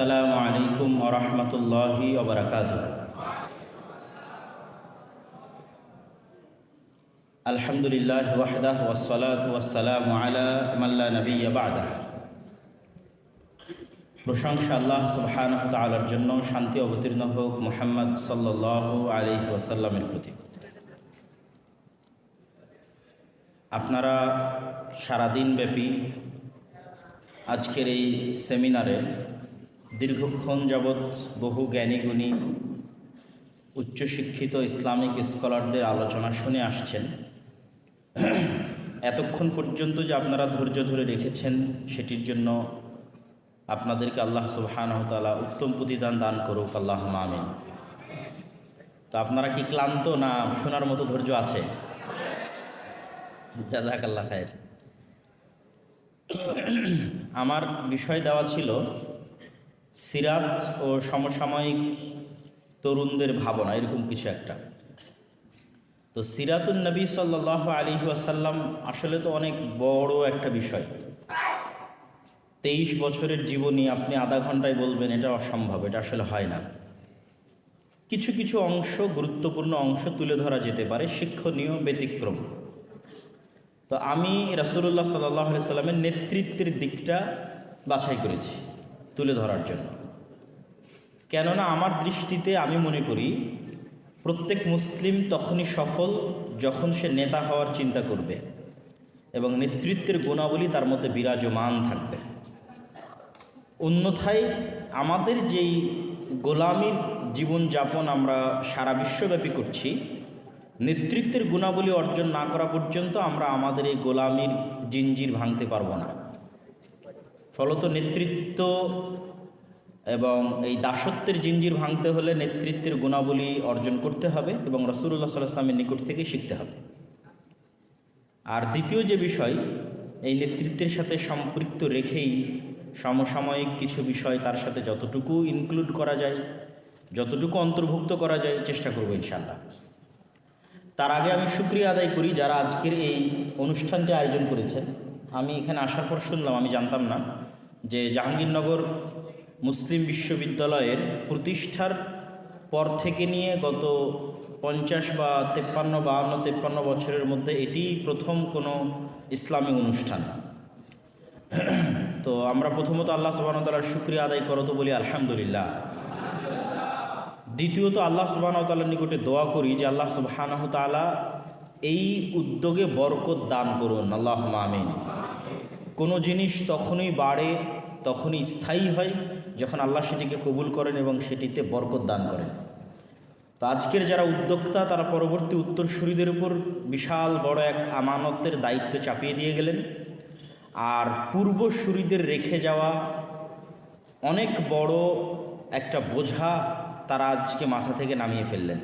আসসালামু আলাইকুম ওয়া রাহমাতুল্লাহি ওয়া বারাকাতুহু। আলহামদুলিল্লাহ ওয়াহদাহু ওয়াসসালাতু ওয়াসসালামু আলা মান লা নাবিয়্যা বা'দাহু। প্রশংসা আল্লাহ সুবহানাহু ওয়া তাআলার জন্য, শান্তি অবতীর্ণ হোক মুহাম্মদ সাল্লাল্লাহু আলাইহি ওয়াসাল্লামের প্রতি। আপনারা সারাদিন ব্যাপী আজকের এই সেমিনারে দীর্ঘক্ষণ যাবৎ বহু জ্ঞানীগুণী উচ্চশিক্ষিত ইসলামিক স্কলারদের আলোচনা শুনে আসছেন। এতক্ষণ পর্যন্ত যে আপনারা ধৈর্য ধরে রেখেছেন সেটির জন্য আপনাদেরকে আল্লাহ সুবহানাহু ওয়া তাআলা উত্তম প্রতিদান দান করুক, আল্লাহুম্মা আমিন। তো আপনারা কি ক্লান্ত না শোনার মতো ধৈর্য আছে? জাযাকাল্লাহ খায়ের। আমার বিষয় দেওয়া ছিল সিরাত ও সমসাময়িক তরুণদের ভাবনা, এরকম কিছু একটা। তো সিরাতুন নবী সাল্লাল্লাহু আলাইহি ওয়াসাল্লাম আসলে তো অনেক বড় একটা বিষয়। 23 বছরের জীবনী আপনি আধা ঘন্টায় বলবেন, এটা অসম্ভব, এটা আসলে হয় না। কিছু কিছু অংশ, গুরুত্বপূর্ণ অংশ তুলে ধরা যেতে পারে, শিক্ষণীয় ব্যতিক্রম। তো আমি রাসূলুল্লাহ সাল্লাল্লাহু আলাইহি ওয়াসাল্লামের নেতৃত্বের দিকটা বাছাই করেছি তুলে ধরার জন্য। কেননা আমার দৃষ্টিতে আমি মনে করি প্রত্যেক মুসলিম তখনই সফল যখন সে নেতা হওয়ার চিন্তা করবে এবং নেতৃত্বের গুণাবলী তার মধ্যে বিরাজমান থাকবে। অন্যথায় আমাদের যেই গোলামীর জীবনযাপন আমরা সারা বিশ্বব্যাপী করছি, নেতৃত্বের গুণাবলী অর্জন না করা পর্যন্ত আমরা আমাদের এই গোলামীর জিঞ্জির ভাঙতে পারবো না। ফলত নেতৃত্ব এবং এই দাসত্বের জিঞ্জির ভাঙতে হলে নেতৃত্বের গুণাবলী অর্জন করতে হবে এবং রাসূলুল্লাহ সাল্লাল্লাহু আলাইহি ওয়াসাল্লামের নিকট থেকে শিখতে হবে। আর দ্বিতীয় যে বিষয়, এই নেতৃত্বের সাথে সম্পৃক্ত রেখেই সমসাময়িক কিছু বিষয় তার সাথে যতটুকু ইনক্লুড করা যায়, যতটুকু অন্তর্ভুক্ত করা যায় চেষ্টা করব ইনশাআল্লাহ। তার আগে আমি শুকরিয়া আদায় করি যারা আজকের এই অনুষ্ঠানটি আয়োজন করেছেন। আমি এখানে আসার পর শুনলাম, আমি জানতাম না, যে জাহাঙ্গীরনগর মুসলিম বিশ্ববিদ্যালয়ের প্রতিষ্ঠার পর থেকে নিয়ে গত 50 বা 53 বছরের মধ্যে এটি প্রথম কোনো ইসলামী অনুষ্ঠান। তো আমরা প্রথমত আল্লাহ সুবহানাহু ওয়া তাআলার শুকরিয়া আদায় করো তো বলি আলহামদুলিল্লাহ। দ্বিতীয়ত আল্লাহ সুবহানাহু ওয়া তাআলার নিকটে দোয়া করি যে আল্লাহ সুবহানাহু ওয়া তাআলা এই উদ্যোগে বরকত দান করুন, আল্লাহুম্মা আমিন। কোনো জিনিস তখনই বাড়ে, তখনই স্থায়ী হয় যখন আল্লাহ সেটিকে কবুল করেন এবং সেটিতে বরকত দান করেন। তো আজকের যারা উদ্যোক্তা তারা পরবর্তী উত্তরসূরিদের উপর বিশাল বড় এক আমানতের দায়িত্ব চাপিয়ে দিয়ে গেলেন, আর পূর্বসূরিদের রেখে যাওয়া অনেক বড় একটা বোঝা তারা আজকে মাথা থেকে নামিয়ে ফেললেন।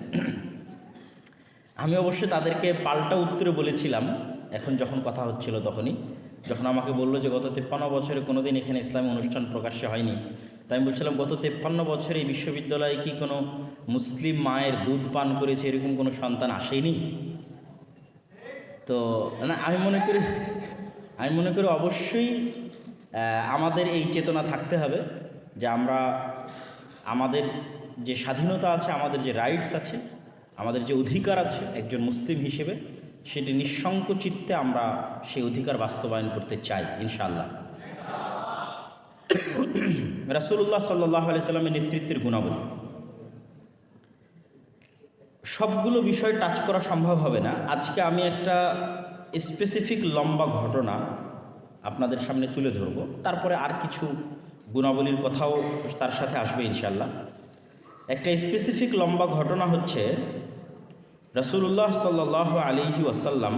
আমি অবশ্য তাদেরকে পাল্টা উত্তরে বলেছিলাম, এখন যখন কথা হচ্ছিল তখনই, যখন আমাকে বললো যে গত 53 বছরে কোনো দিন এখানে ইসলামী অনুষ্ঠান প্রকাশ্যে হয়নি, তাই আমি বলছিলাম গত 53 বছরে এই বিশ্ববিদ্যালয়ে কি কোনো মুসলিম মায়ের দুধ পান করেছে এরকম কোনো সন্তান আসেনি? তো না, আমি মনে করি অবশ্যই আমাদের এই চেতনা থাকতে হবে যে আমরা আমাদের যে স্বাধীনতা আছে, আমাদের যে রাইটস আছে, আমাদের যে অধিকার আছে একজন মুসলিম হিসেবে, সেটি নিঃসংক চিত্তে আমরা সেই অধিকার বাস্তবায়ন করতে চাই ইনশাআল্লাহ। রাসূলুল্লাহ সাল্লাল্লাহু আলাইহি ওয়াসাল্লামের নেতৃত্বের গুণাবলী সবগুলো বিষয় টাচ করা সম্ভব হবে না। আজকে আমি একটা স্পেসিফিক লম্বা ঘটনা আপনাদের সামনে তুলে ধরব, তারপরে আর কিছু গুণাবলীর কথাও তার সাথে আসবে ইনশাআল্লাহ। একটা স্পেসিফিক লম্বা ঘটনা হচ্ছে রাসূলুল্লাহ সাল্লাল্লাহু আলাইহি ওয়াসাল্লাম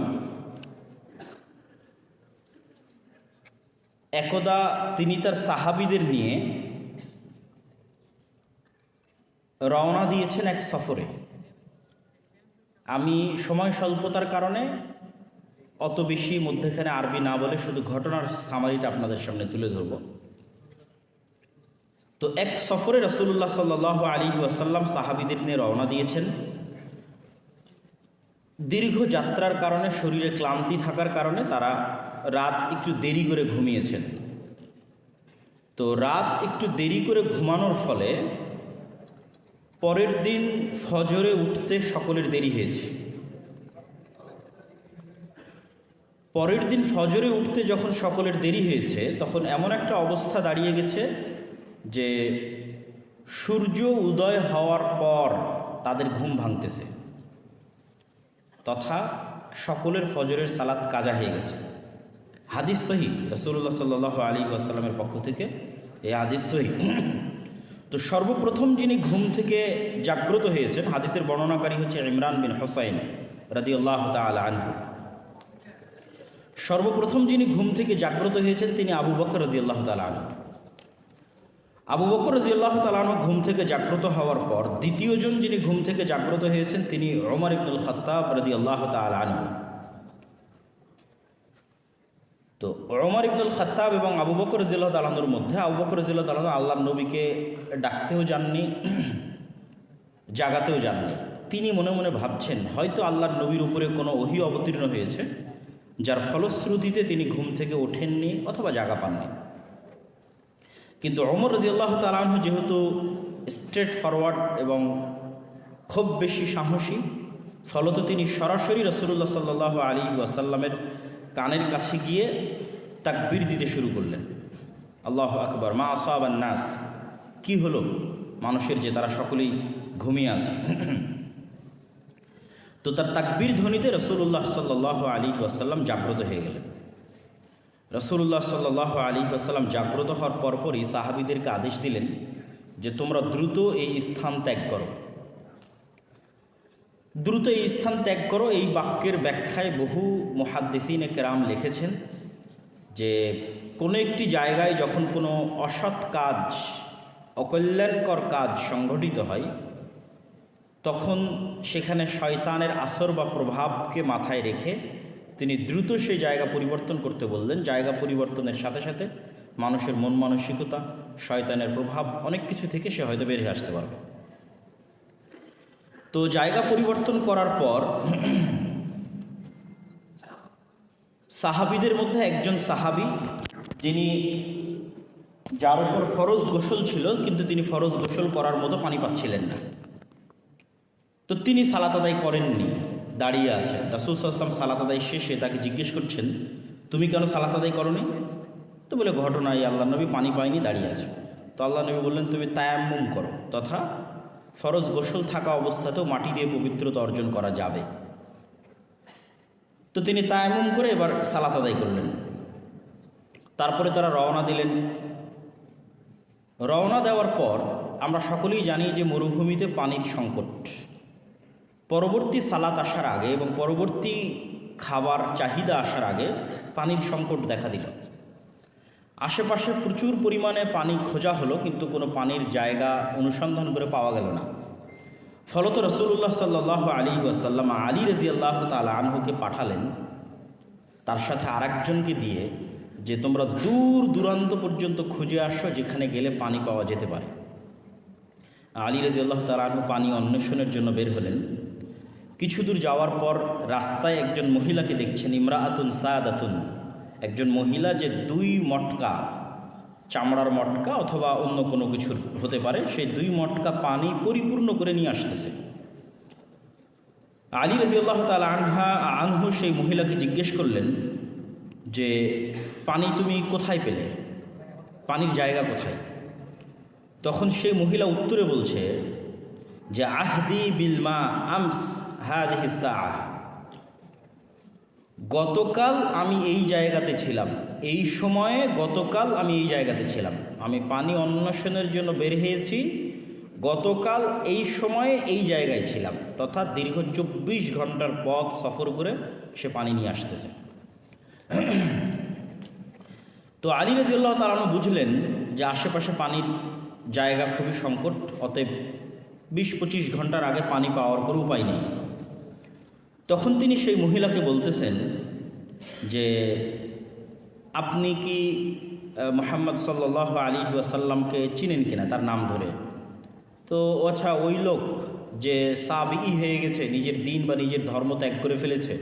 একদা তিনি তার সাহাবীদের নিয়ে রওনা দিয়েছেন এক সফরে। আমি সময় স্বল্পতার কারণে অত বেশি মধ্যেখানে আরবি না বলে শুধু ঘটনার সামারিটা আপনাদের সামনে তুলে ধরব। তো এক সফরে রাসূলুল্লাহ সাল্লাল্লাহু আলাইহি ওয়াসাল্লাম সাহাবীদের নিয়ে রওনা দিয়েছেন। দীর্ঘ যাত্রার কারণে, শরীরে ক্লান্তি থাকার কারণে তারা রাত একটু দেরি করে ঘুমিয়েছেন। তো রাত একটু দেরি করে ঘুমানোর ফলে পরের দিন ফজরে উঠতে সকলের দেরি হয়েছে। পরের দিন ফজরে উঠতে যখন সকলের দেরি হয়েছে, তখন এমন একটা অবস্থা দাঁড়িয়ে গেছে যে সূর্য উদয় হওয়ার পর তাদের ঘুম ভাঙতেছে, তথা সকলের ফজরের সালাত কাজা হয়ে গেছে। হাদিস সহিহ, রাসূলুল্লাহ সাল্লাল্লাহু আলাইহি ওয়াসাল্লামের পক্ষ থেকে এই হাদিস সহিহ। তো সর্বপ্রথম যিনি ঘুম থেকে জাগ্রত হয়েছেন, হাদিসের বর্ণনাকারী হচ্ছে ইমরান বিন হুসাইন রাদিয়াল্লাহু তাআলা আনহু। সর্বপ্রথম যিনি ঘুম থেকে জাগ্রত হয়েছেন তিনি আবু বকর রাদিয়াল্লাহু তাআলা আনহু। আবু বকর রাদিয়াল্লাহু তাআলা আনহু ঘুম থেকে জাগ্রত হওয়ার পর দ্বিতীয়জন যিনি ঘুম থেকে জাগ্রত হয়েছেন তিনি ওমর ইবনুল খাত্তাব রাদিয়াল্লাহু তাআলা আনহু। তো ওমর ইবনুল খাত্তাব এবং আবু বকর রাদিয়াল্লাহু তাআলা আনহুর মধ্যে আবু বকর রাদিয়াল্লাহু তাআলা আনহু আল্লাহর নবীকে ডাকতেও যাননি, জাগাতেও যাননি। তিনি মনে মনে ভাবছেন হয়তো আল্লাহর নবীর উপরে কোনো ওহী অবতীর্ণ হয়েছে, যার ফলশ্রুতিতে তিনি ঘুম থেকে ওঠেননি অথবা জাগা পাননি। কিন্তু ওমর রাদিয়াল্লাহু তাআলা আনহু যেহেতু স্ট্রেট ফরওয়ার্ড এবং খুব বেশি সাহসী, ফলত তিনি সরাসরি রাসূলুল্লাহ সাল্লাল্লাহু আলাইহি ওয়াসাল্লামের কানের কাছে গিয়ে তাকবীর দিতে শুরু করলেন। আল্লাহু আকবার, মা আসাবান নাস, কি হলো মানুষের যে তারা সকলেই ঘুমিয়ে আছে। তো তার তাকবীর ধ্বনিতে রাসূলুল্লাহ সাল্লাল্লাহু আলাইহি ওয়াসাল্লাম জাগ্রত হয়ে গেলেন। রাসূলুল্লাহ সাল্লাল্লাহু আলাইহি ওয়াসাল্লাম জাগ্রত হওয়ার পরপরই সাহাবীদেরকে আদেশ দিলেন যে তোমরা দ্রুত এই স্থান ত্যাগ করো, দ্রুত এই স্থান ত্যাগ করো। এই বাক্যের ব্যাখ্যায় বহু মুহাদ্দিসিনে কেরাম লিখেছেন যে কোনো একটি জায়গায় যখন কোনো অসৎ কাজ, অকল্যাণকর কাজ সংঘটিত হয়, তখন সেখানে শয়তানের আসর বা প্রভাবকে মাথায় রেখে তিনি দ্রুত সেই জায়গা পরিবর্তন করতে বললেন। জায়গা পরিবর্তনের সাথে সাথে মানুষের মন মানসিকতা, শয়তানের প্রভাব, অনেক কিছু থেকে সে হয়তো বেরিয়ে আসতে পারবে। তো জায়গা পরিবর্তন করার পর সাহাবীদের মধ্যে একজন সাহাবী, যিনি যার উপর ফরজ গোসল ছিল কিন্তু তিনি ফরজ গোসল করার মতো পানি পাচ্ছিলেন না, তো তিনি সালাত আদায় করেননি, দাঁড়িয়ে আছেন। রাসূল সাল্লাল্লাহু আলাইহি ওয়াসাল্লাম সালাত আদায় শেষে তাকে জিজ্ঞেস করছেন, তুমি কেন সালাত আদায় করোনি? তো বলে, ঘটনা এই আল্লাহ নবী পানি পায়নি, দাঁড়িয়ে আছে। তো আল্লাহ নবী বললেন, তুমি তায়াম্মুম করো, তথা ফরজ গোসল থাকা অবস্থাতেও মাটি দিয়ে পবিত্রতা অর্জন করা যাবে। তো তিনি তায়াম্মুম করে এবার সালাত আদায় করলেন। তারপরে তারা রওনা দিলেন। রওনা দেওয়ার পর আমরা সকলেই জানি যে মরুভূমিতে পানির সংকট। পরবর্তী সালাত আসার আগে এবং পরবর্তী খাবার চাহিদা আসার আগে পানির সংকট দেখা দিল। আশেপাশে প্রচুর পরিমাণে পানি খোঁজা হলো, কিন্তু কোনো পানির জায়গা অনুসন্ধান করে পাওয়া গেল না। ফলত রাসূলুল্লাহ সাল্লাল্লাহু আলাইহি ওয়াসাল্লাম আলী রাদিয়াল্লাহু তাআলা আনহুকে পাঠালেন তার সাথে আরেকজনকে দিয়ে, যে তোমরা দূর দূরান্ত পর্যন্ত খুঁজে আসো যেখানে গেলে পানি পাওয়া যেতে পারে। আলী রাদিয়াল্লাহু তাআলা আনহু পানি অন্বেষণের জন্য বের হলেন। কিছু দূর যাওয়ার পর রাস্তায় একজন মহিলাকে দেখছেন, ইমরাআতুন সাদাতুন, একজন মহিলা যে 2 মটকা, চামড়ার মটকা অথবা অন্য কোনো কিছুর হতে পারে, সেই 2 মটকা পানি পরিপূর্ণ করে নিয়ে আসতেছে। আলী রাদিয়াল্লাহু তাআলা আনহু সেই মহিলাকে জিজ্ঞেস করলেন যে পানি তুমি কোথায় পেলে, পানির জায়গা কোথায়? তখন সেই মহিলা উত্তরে বলছে যে আহদি বিলমা আমস হাযিহি সাআহ, গতকাল আমি এই জায়গাতে ছিলাম, এই সময়ে গতকাল আমি এই জায়গাতে ছিলাম, আমি পানি অন্বেষণের জন্য বের হয়েছি, গতকাল এই সময়ে এই জায়গায় ছিলাম, তথা দীর্ঘ 24 ঘন্টার পথ সফর করে সে পানি নিয়ে আসতেছে। তো আলী রাদিয়াল্লাহু তাআলা আনহু বুঝলেন যে আশেপাশে পানির জায়গা খুবই সংকট, অতএব 20-25 ঘন্টার আগে পানি পাওয়ার কোনো উপায় নেই। তখন তিনি সেই মহিলাকে বলতেছেন যে আপনি কি মুহাম্মদ সাল্লাল্লাহু আলাইহি ওয়াসাল্লামকে চিনেন কিনা, তার নাম ধরে। তো আচ্ছা, ওই লোক যে সাবিই হয়ে গেছে, নিজের দিন বা নিজের ধর্ম ত্যাগ করে ফেলেছে।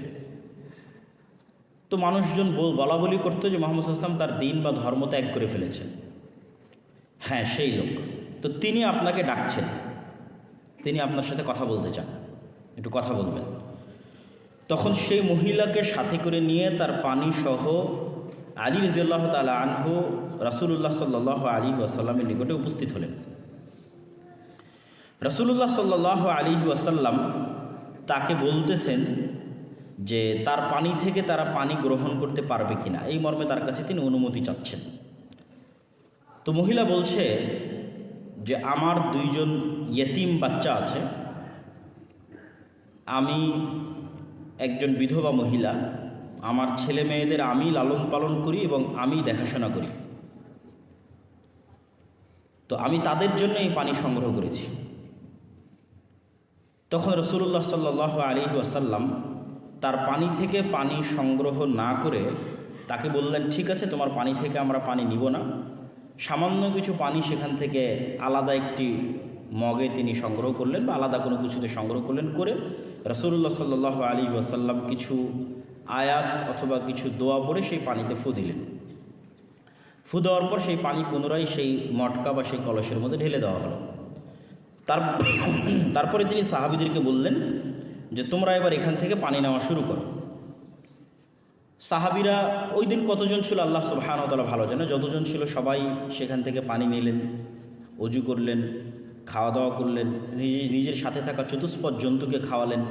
তো মানুষজন বলা বলি করতো যে মুহাম্মদ সাল্লাল্লাহু আলাইহি ওয়াসাল্লাম তার দিন বা ধর্ম ত্যাগ করে ফেলেছেন। হ্যাঁ সেই লোক। তো তিনি আপনাকে ডাকছেন, তিনি আপনার সাথে কথা বলতে চান, একটু কথা বলবেন। তখন সেই মহিলাকে সাথে করে নিয়ে তার পানি সহ আলী রাদিয়াল্লাহু তাআলা আনহু রাসূলুল্লাহ সাল্লাল্লাহু আলাইহি ওয়াসাল্লামের নিকটে উপস্থিত হলেন। রাসূলুল্লাহ সাল্লাল্লাহু আলাইহি ওয়াসাল্লাম তাকে বলতেছেন যে তার পানি থেকে তারা পানি গ্রহণ করতে পারবে কিনা, এই মর্মে তার কাছে তিনি অনুমতি চাচ্ছেন। তো মহিলা বলছে যে আমার 2 জন ইয়েতিম বাচ্চা আছে, আমি একজন বিধবা মহিলা, আমার ছেলে মেয়েদের আমি লালন পালন করি এবং আমি দেখাশোনা করি, তো আমি তাদের জন্য এই পানি সংগ্রহ করেছি। তখন রাসূলুল্লাহ সাল্লাল্লাহু আলাইহি ওয়াসাল্লাম তার পানি থেকে পানি সংগ্রহ না করে তাকে বললেন, ঠিক আছে তোমার পানি থেকে আমরা পানি নিব না। সামান্য কিছু পানি সেখান থেকে আলাদা একটি মগে তিনি সংগ্রহ করলেন বা আলাদা কোনো কিছুতে সংগ্রহ করলেন, করে রাসূলুল্লাহ সাল্লাল্লাহু আলাইহি ওয়াসাল্লাম কিছু আয়াত অথবা কিছু দোয়া পড়ে সেই পানিতে ফু দিলেন। ফু দেওয়ার পর সেই পানি পুনরায় সেই মটকা বা সেই কলসের মধ্যে ঢেলে দেওয়া হলো। তারপরে তিনি সাহাবীদেরকে বললেন যে তোমরা এবার এখান থেকে পানি নেওয়া শুরু করো। সাহাবীরা ওই দিন কতজন ছিল আল্লাহ সুবহানাহু ওয়া তাআলা ভালো জানে, যতজন ছিল সবাই সেখান থেকে পানি নিলেন, অজু করলেন, খাওয়া দাওয়া করলেন, নিজের সাথে থাকা চতুষ্পদ জন্তুকে খাওয়ালেন।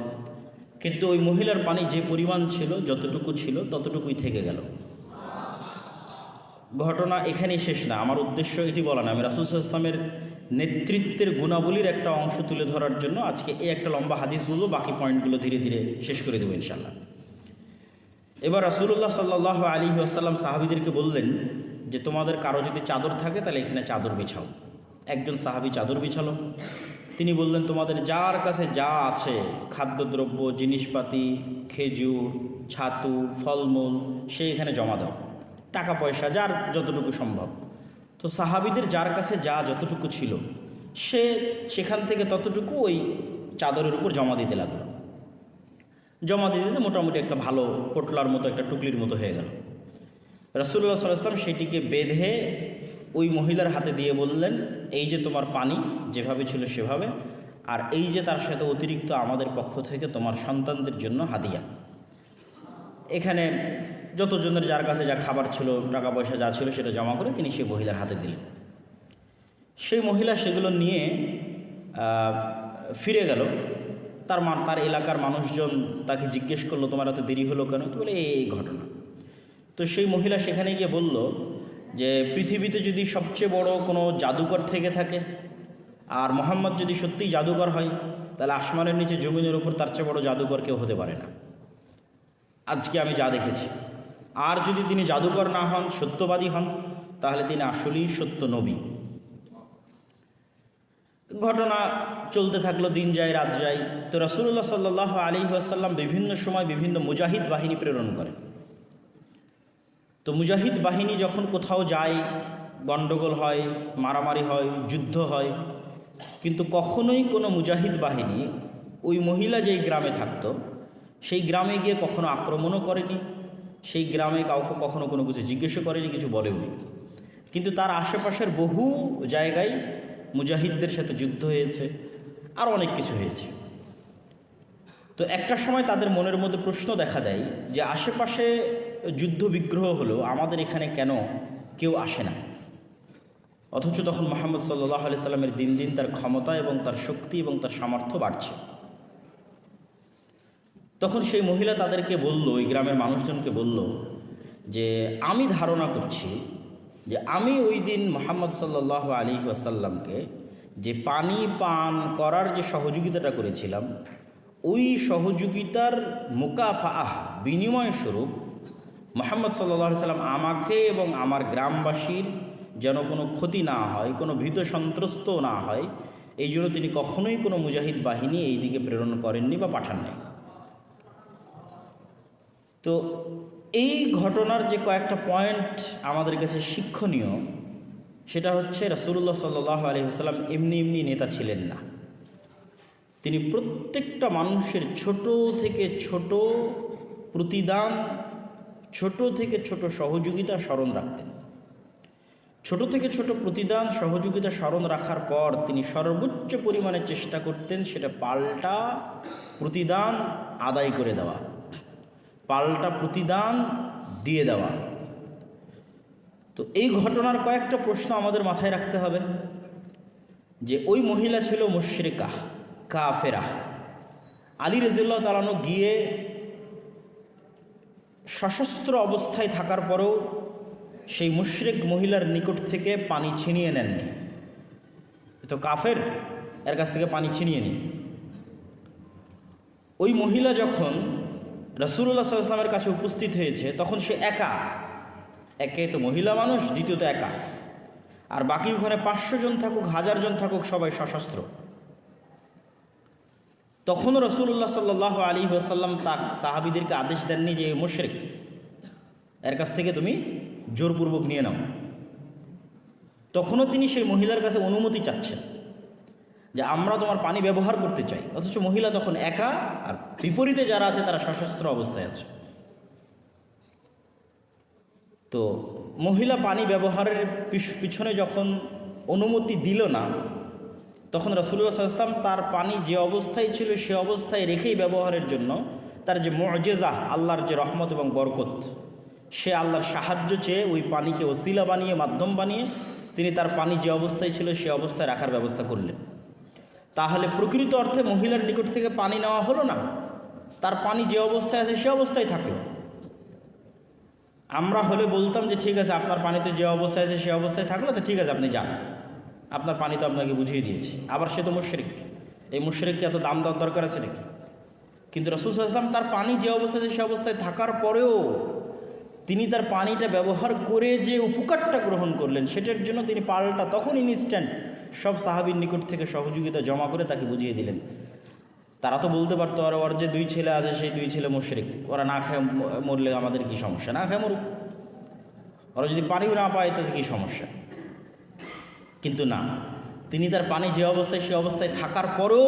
কিন্তু ওই মহিলার পানি যে পরিমাণ ছিল, যতটুকু ছিল ততটুকুই থেকে গেল। ঘটনা এখানেই শেষ না, আমার উদ্দেশ্য এটি বলা না। আমি রাসূল সাল্লাল্লাহু আলাইহি ওয়াসাল্লামের নেতৃত্বের গুণাবলীর একটা অংশ তুলে ধরার জন্য আজকে এই একটা লম্বা হাদিস বলবো, বাকি পয়েন্টগুলো ধীরে ধীরে শেষ করে দেবো ইনশাল্লাহ। এবার রাসূলুল্লাহ সাল্লাল্লাহু আলাইহি ওয়াসাল্লাম সাহাবীদেরকে বললেন যে তোমাদের কারো যদি চাদর থাকে তাহলে এখানে চাদর বিছাও। একজন সাহাবী চাদর বিছালো। তিনি বললেন তোমাদের যার কাছে যা আছে, খাদ্যদ্রব্য, জিনিসপাতি, খেজুর, ছাতু, ফলমূল, সে এখানে জমা দাও, টাকা পয়সা যার যতটুকু সম্ভব। তো সাহাবীদের যার কাছে যা যতটুকু ছিল সে সেখান থেকে ততটুকু ওই চাদরের উপর জমা দিতে লাগলো। জমা দিতে দিতে মোটামুটি একটা ভালো পোটলার মতো, একটা টুকলির মতো হয়ে গেল। রাসূলুল্লাহ সাল্লাল্লাহু আলাইহি ওয়াসাল্লাম সেটিকে বেঁধে ওই মহিলার হাতে দিয়ে বললেন, এই যে তোমার পানি যেভাবে ছিল সেভাবে, আর এই যে তার সাথে অতিরিক্ত আমাদের পক্ষ থেকে তোমার সন্তানদের জন্য হাদিয়া। এখানে যতজনের যার কাছে যা খাবার ছিল, টাকা পয়সা যা ছিল সেটা জমা করে তিনি সেই মহিলার হাতে দিলেন। সেই মহিলা সেগুলো নিয়ে ফিরে গেল। তার এলাকার মানুষজন তাকে জিজ্ঞেস করলো তোমার এত দেরি হলো কেন? তো বলে এই ঘটনা। তো সেই মহিলা সেখানে গিয়ে বলল যে পৃথিবীতে যদি সবচেয়ে বড় কোনো জাদুকর থেকে থাকে, আর মোহাম্মদ যদি সত্যিই জাদুকর হয়, তাহলে আসমানের নিচে জমিনের উপর তার চেয়ে বড় জাদুকর কেউ হতে পারে না আজকে আমি যা দেখেছি। আর যদি তিনি জাদুকর না হন, সত্যবাদী হন, তাহলে তিনি আসলেই সত্য নবী। ঘটনা চলতে থাকলো, দিন যায় রাত যায়। তো রাসূলুল্লাহ সাল্লাল্লাহু আলাইহি ওয়াসাল্লাম বিভিন্ন সময় বিভিন্ন মুজাহিদ বাহিনী প্রেরণ করেন। তো মুজাহিদ বাহিনী যখন কোথাও যায়, গণ্ডগোল হয়, মারামারি হয়, যুদ্ধ হয়, কিন্তু কখনোই কোনো মুজাহিদ বাহিনী ওই মহিলা যেই গ্রামে থাকতো সেই গ্রামে গিয়ে কখনো আক্রমণও করেনি, সেই গ্রামে কাউকে কখনো কোনো কিছু জিজ্ঞেসও করেনি, কিছু বলেওনি। কিন্তু তার আশেপাশের বহু জায়গায় মুজাহিদদের সাথে যুদ্ধ হয়েছে, আর অনেক কিছু হয়েছে। তো একটা সময় তাদের মনের মধ্যে প্রশ্ন দেখা দেয় যে আশেপাশে যুদ্ধ বিগ্রহ হলো, আমাদের এখানে কেন কেউ আসে না? অথচ তখন মুহাম্মদ সাল্লাল্লাহু আলাইহি সাল্লামের দিন দিন তার ক্ষমতা এবং তার শক্তি এবং তার সামর্থ্য বাড়ছে। তখন সেই মহিলা তাদেরকে বলল, ওই গ্রামের মানুষজনকে বলল যে আমি ধারণা করছি যে আমি ওই দিন মুহাম্মদ সাল্লাল্লাহু আলাইহি ওয়াসাল্লামকে যে পানি পান করার যে সহযোগিতাটা করেছিলাম, ওই সহযোগিতার মুকাফাআহ, বিনিময় স্বরূপ মুহাম্মদ সাল্লাল্লাহু আলাইহি সাল্লাম আমাকে এবং আমার গ্রামবাসীর যেন কোনো ক্ষতি না হয়, কোনো ভীত সন্ত্রস্ত না হয়, এই জন্য তিনি কখনোই কোনো মুজাহিদ বাহিনী এই দিকে প্রেরণ করেননি বা পাঠাননি। তো এই ঘটনার যে কয়েকটা পয়েন্ট আমাদের কাছে শিক্ষণীয়, সেটা হচ্ছে রাসূলুল্লাহ সাল্লাল্লাহু আলাইহি ওয়াসাল্লাম এমনি এমনি নেতা ছিলেন না। তিনি প্রত্যেকটা মানুষের ছোট থেকে ছোট প্রতিদান, ছোট থেকে ছোট সহযোগিতা স্মরণ রাখতেন। ছোট থেকে ছোট প্রতিদান সহযোগিতা স্মরণ রাখার পর তিনি সর্বোচ্চ পরিমাণে চেষ্টা করতেন সেটা পাল্টা প্রতিদান আদায় করে দেওয়া, পাল্টা প্রতিদান দিয়ে দেওয়া। তো এই ঘটনার কয়েকটা প্রশ্ন আমাদের মাথায় রাখতে হবে যে ওই মহিলা ছিল মুশরিকা, কাফেরা। আলী রাদিয়াল্লাহু তাআলা আনহু গিয়ে সশস্ত্র অবস্থায় থাকার পরেও সেই মুশরিক মহিলার নিকট থেকে পানি ছিনিয়ে নেননি। তো কাফের, এর কাছ থেকে পানি ছিনিয়ে নি। ওই মহিলা যখন রাসূলুল্লাহ সাল্লাল্লাহু আলাইহি ওয়াসাল্লামের কাছে উপস্থিত হয়েছে তখন সে একা, একে তো মহিলা মানুষ, দ্বিতীয়ত একা, আর বাকি ওখানে 500 জন থাকুক 1000 জন থাকুক সবাই সশস্ত্র। তখনও রাসূলুল্লাহ সাল্লাল্লাহু আলাইহি ওয়াসাল্লাম তার সাহাবীদেরকে আদেশ দেননি যে মুশরিক, এর কাছ থেকে তুমি জোরপূর্বক নিয়ে নাও। তখনও তিনি সেই মহিলার কাছে অনুমতি চাচ্ছেন যে আমরা তোমার পানি ব্যবহার করতে চাই, অথচ মহিলা তখন একা, আর বিপরীতে যারা আছে তারা সশস্ত্র অবস্থায় আছে। তো মহিলা পানি ব্যবহারের পিছনে যখন অনুমতি দিল না, তখন রাসূলুল্লাহ সাল্লাল্লাহু আলাইহি ওয়াসাল্লাম তার পানি যে অবস্থায় ছিল সে অবস্থায় রেখেই ব্যবহারের জন্য তার যে মুআজিজা, আল্লাহর যে রহমত এবং বরকত, সে আল্লাহর সাহায্য চেয়ে ওই পানিকে ওসিলা বানিয়ে, মাধ্যম বানিয়ে তিনি তার পানি যে অবস্থায় ছিল সে অবস্থায় রাখার ব্যবস্থা করলেন। তাহলে প্রকৃত অর্থে মহিলার নিকট থেকে পানি নেওয়া হলো না, তার পানি যে অবস্থায় আছে সে অবস্থায় থাকলো। আমরা হলে বলতাম যে ঠিক আছে, আপনার পানিতে যে অবস্থায় আছে সে অবস্থায় থাকলো, তো ঠিক আছে আপনি যান, আপনার পানি তো আপনাকে বুঝিয়ে দিয়েছি। আবার সে তো মুশরিক, এই মুশরিককে এত দাম দেওয়ার দরকার আছে নাকি? কিন্তু রাসূল সাল্লাল্লাহু আলাইহি ওয়াসাল্লাম তার পানি যে অবস্থায় আছে সে অবস্থায় থাকার পরেও তিনি তার পানিটা ব্যবহার করে যে উপকারটা গ্রহণ করলেন সেটার জন্য তিনি পাল্টা তখন ইনস্ট্যান্ট সব সাহাবীর নিকট থেকে সহযোগিতা জমা করে তাকে বুঝিয়ে দিলেন। তারা তো বলতে পারতো আর ওর যে 2 ছেলে আছে সেই 2 ছেলে মুশরিক, ওরা না খেয়ে মরলে আমাদের কি সমস্যা, না খেয়ে মরুক, ওরা যদি পানিও না পায় তাতে কী সমস্যা। কিন্তু না, তিনি তার পানি যে অবস্থায় সে অবস্থায় থাকার পরেও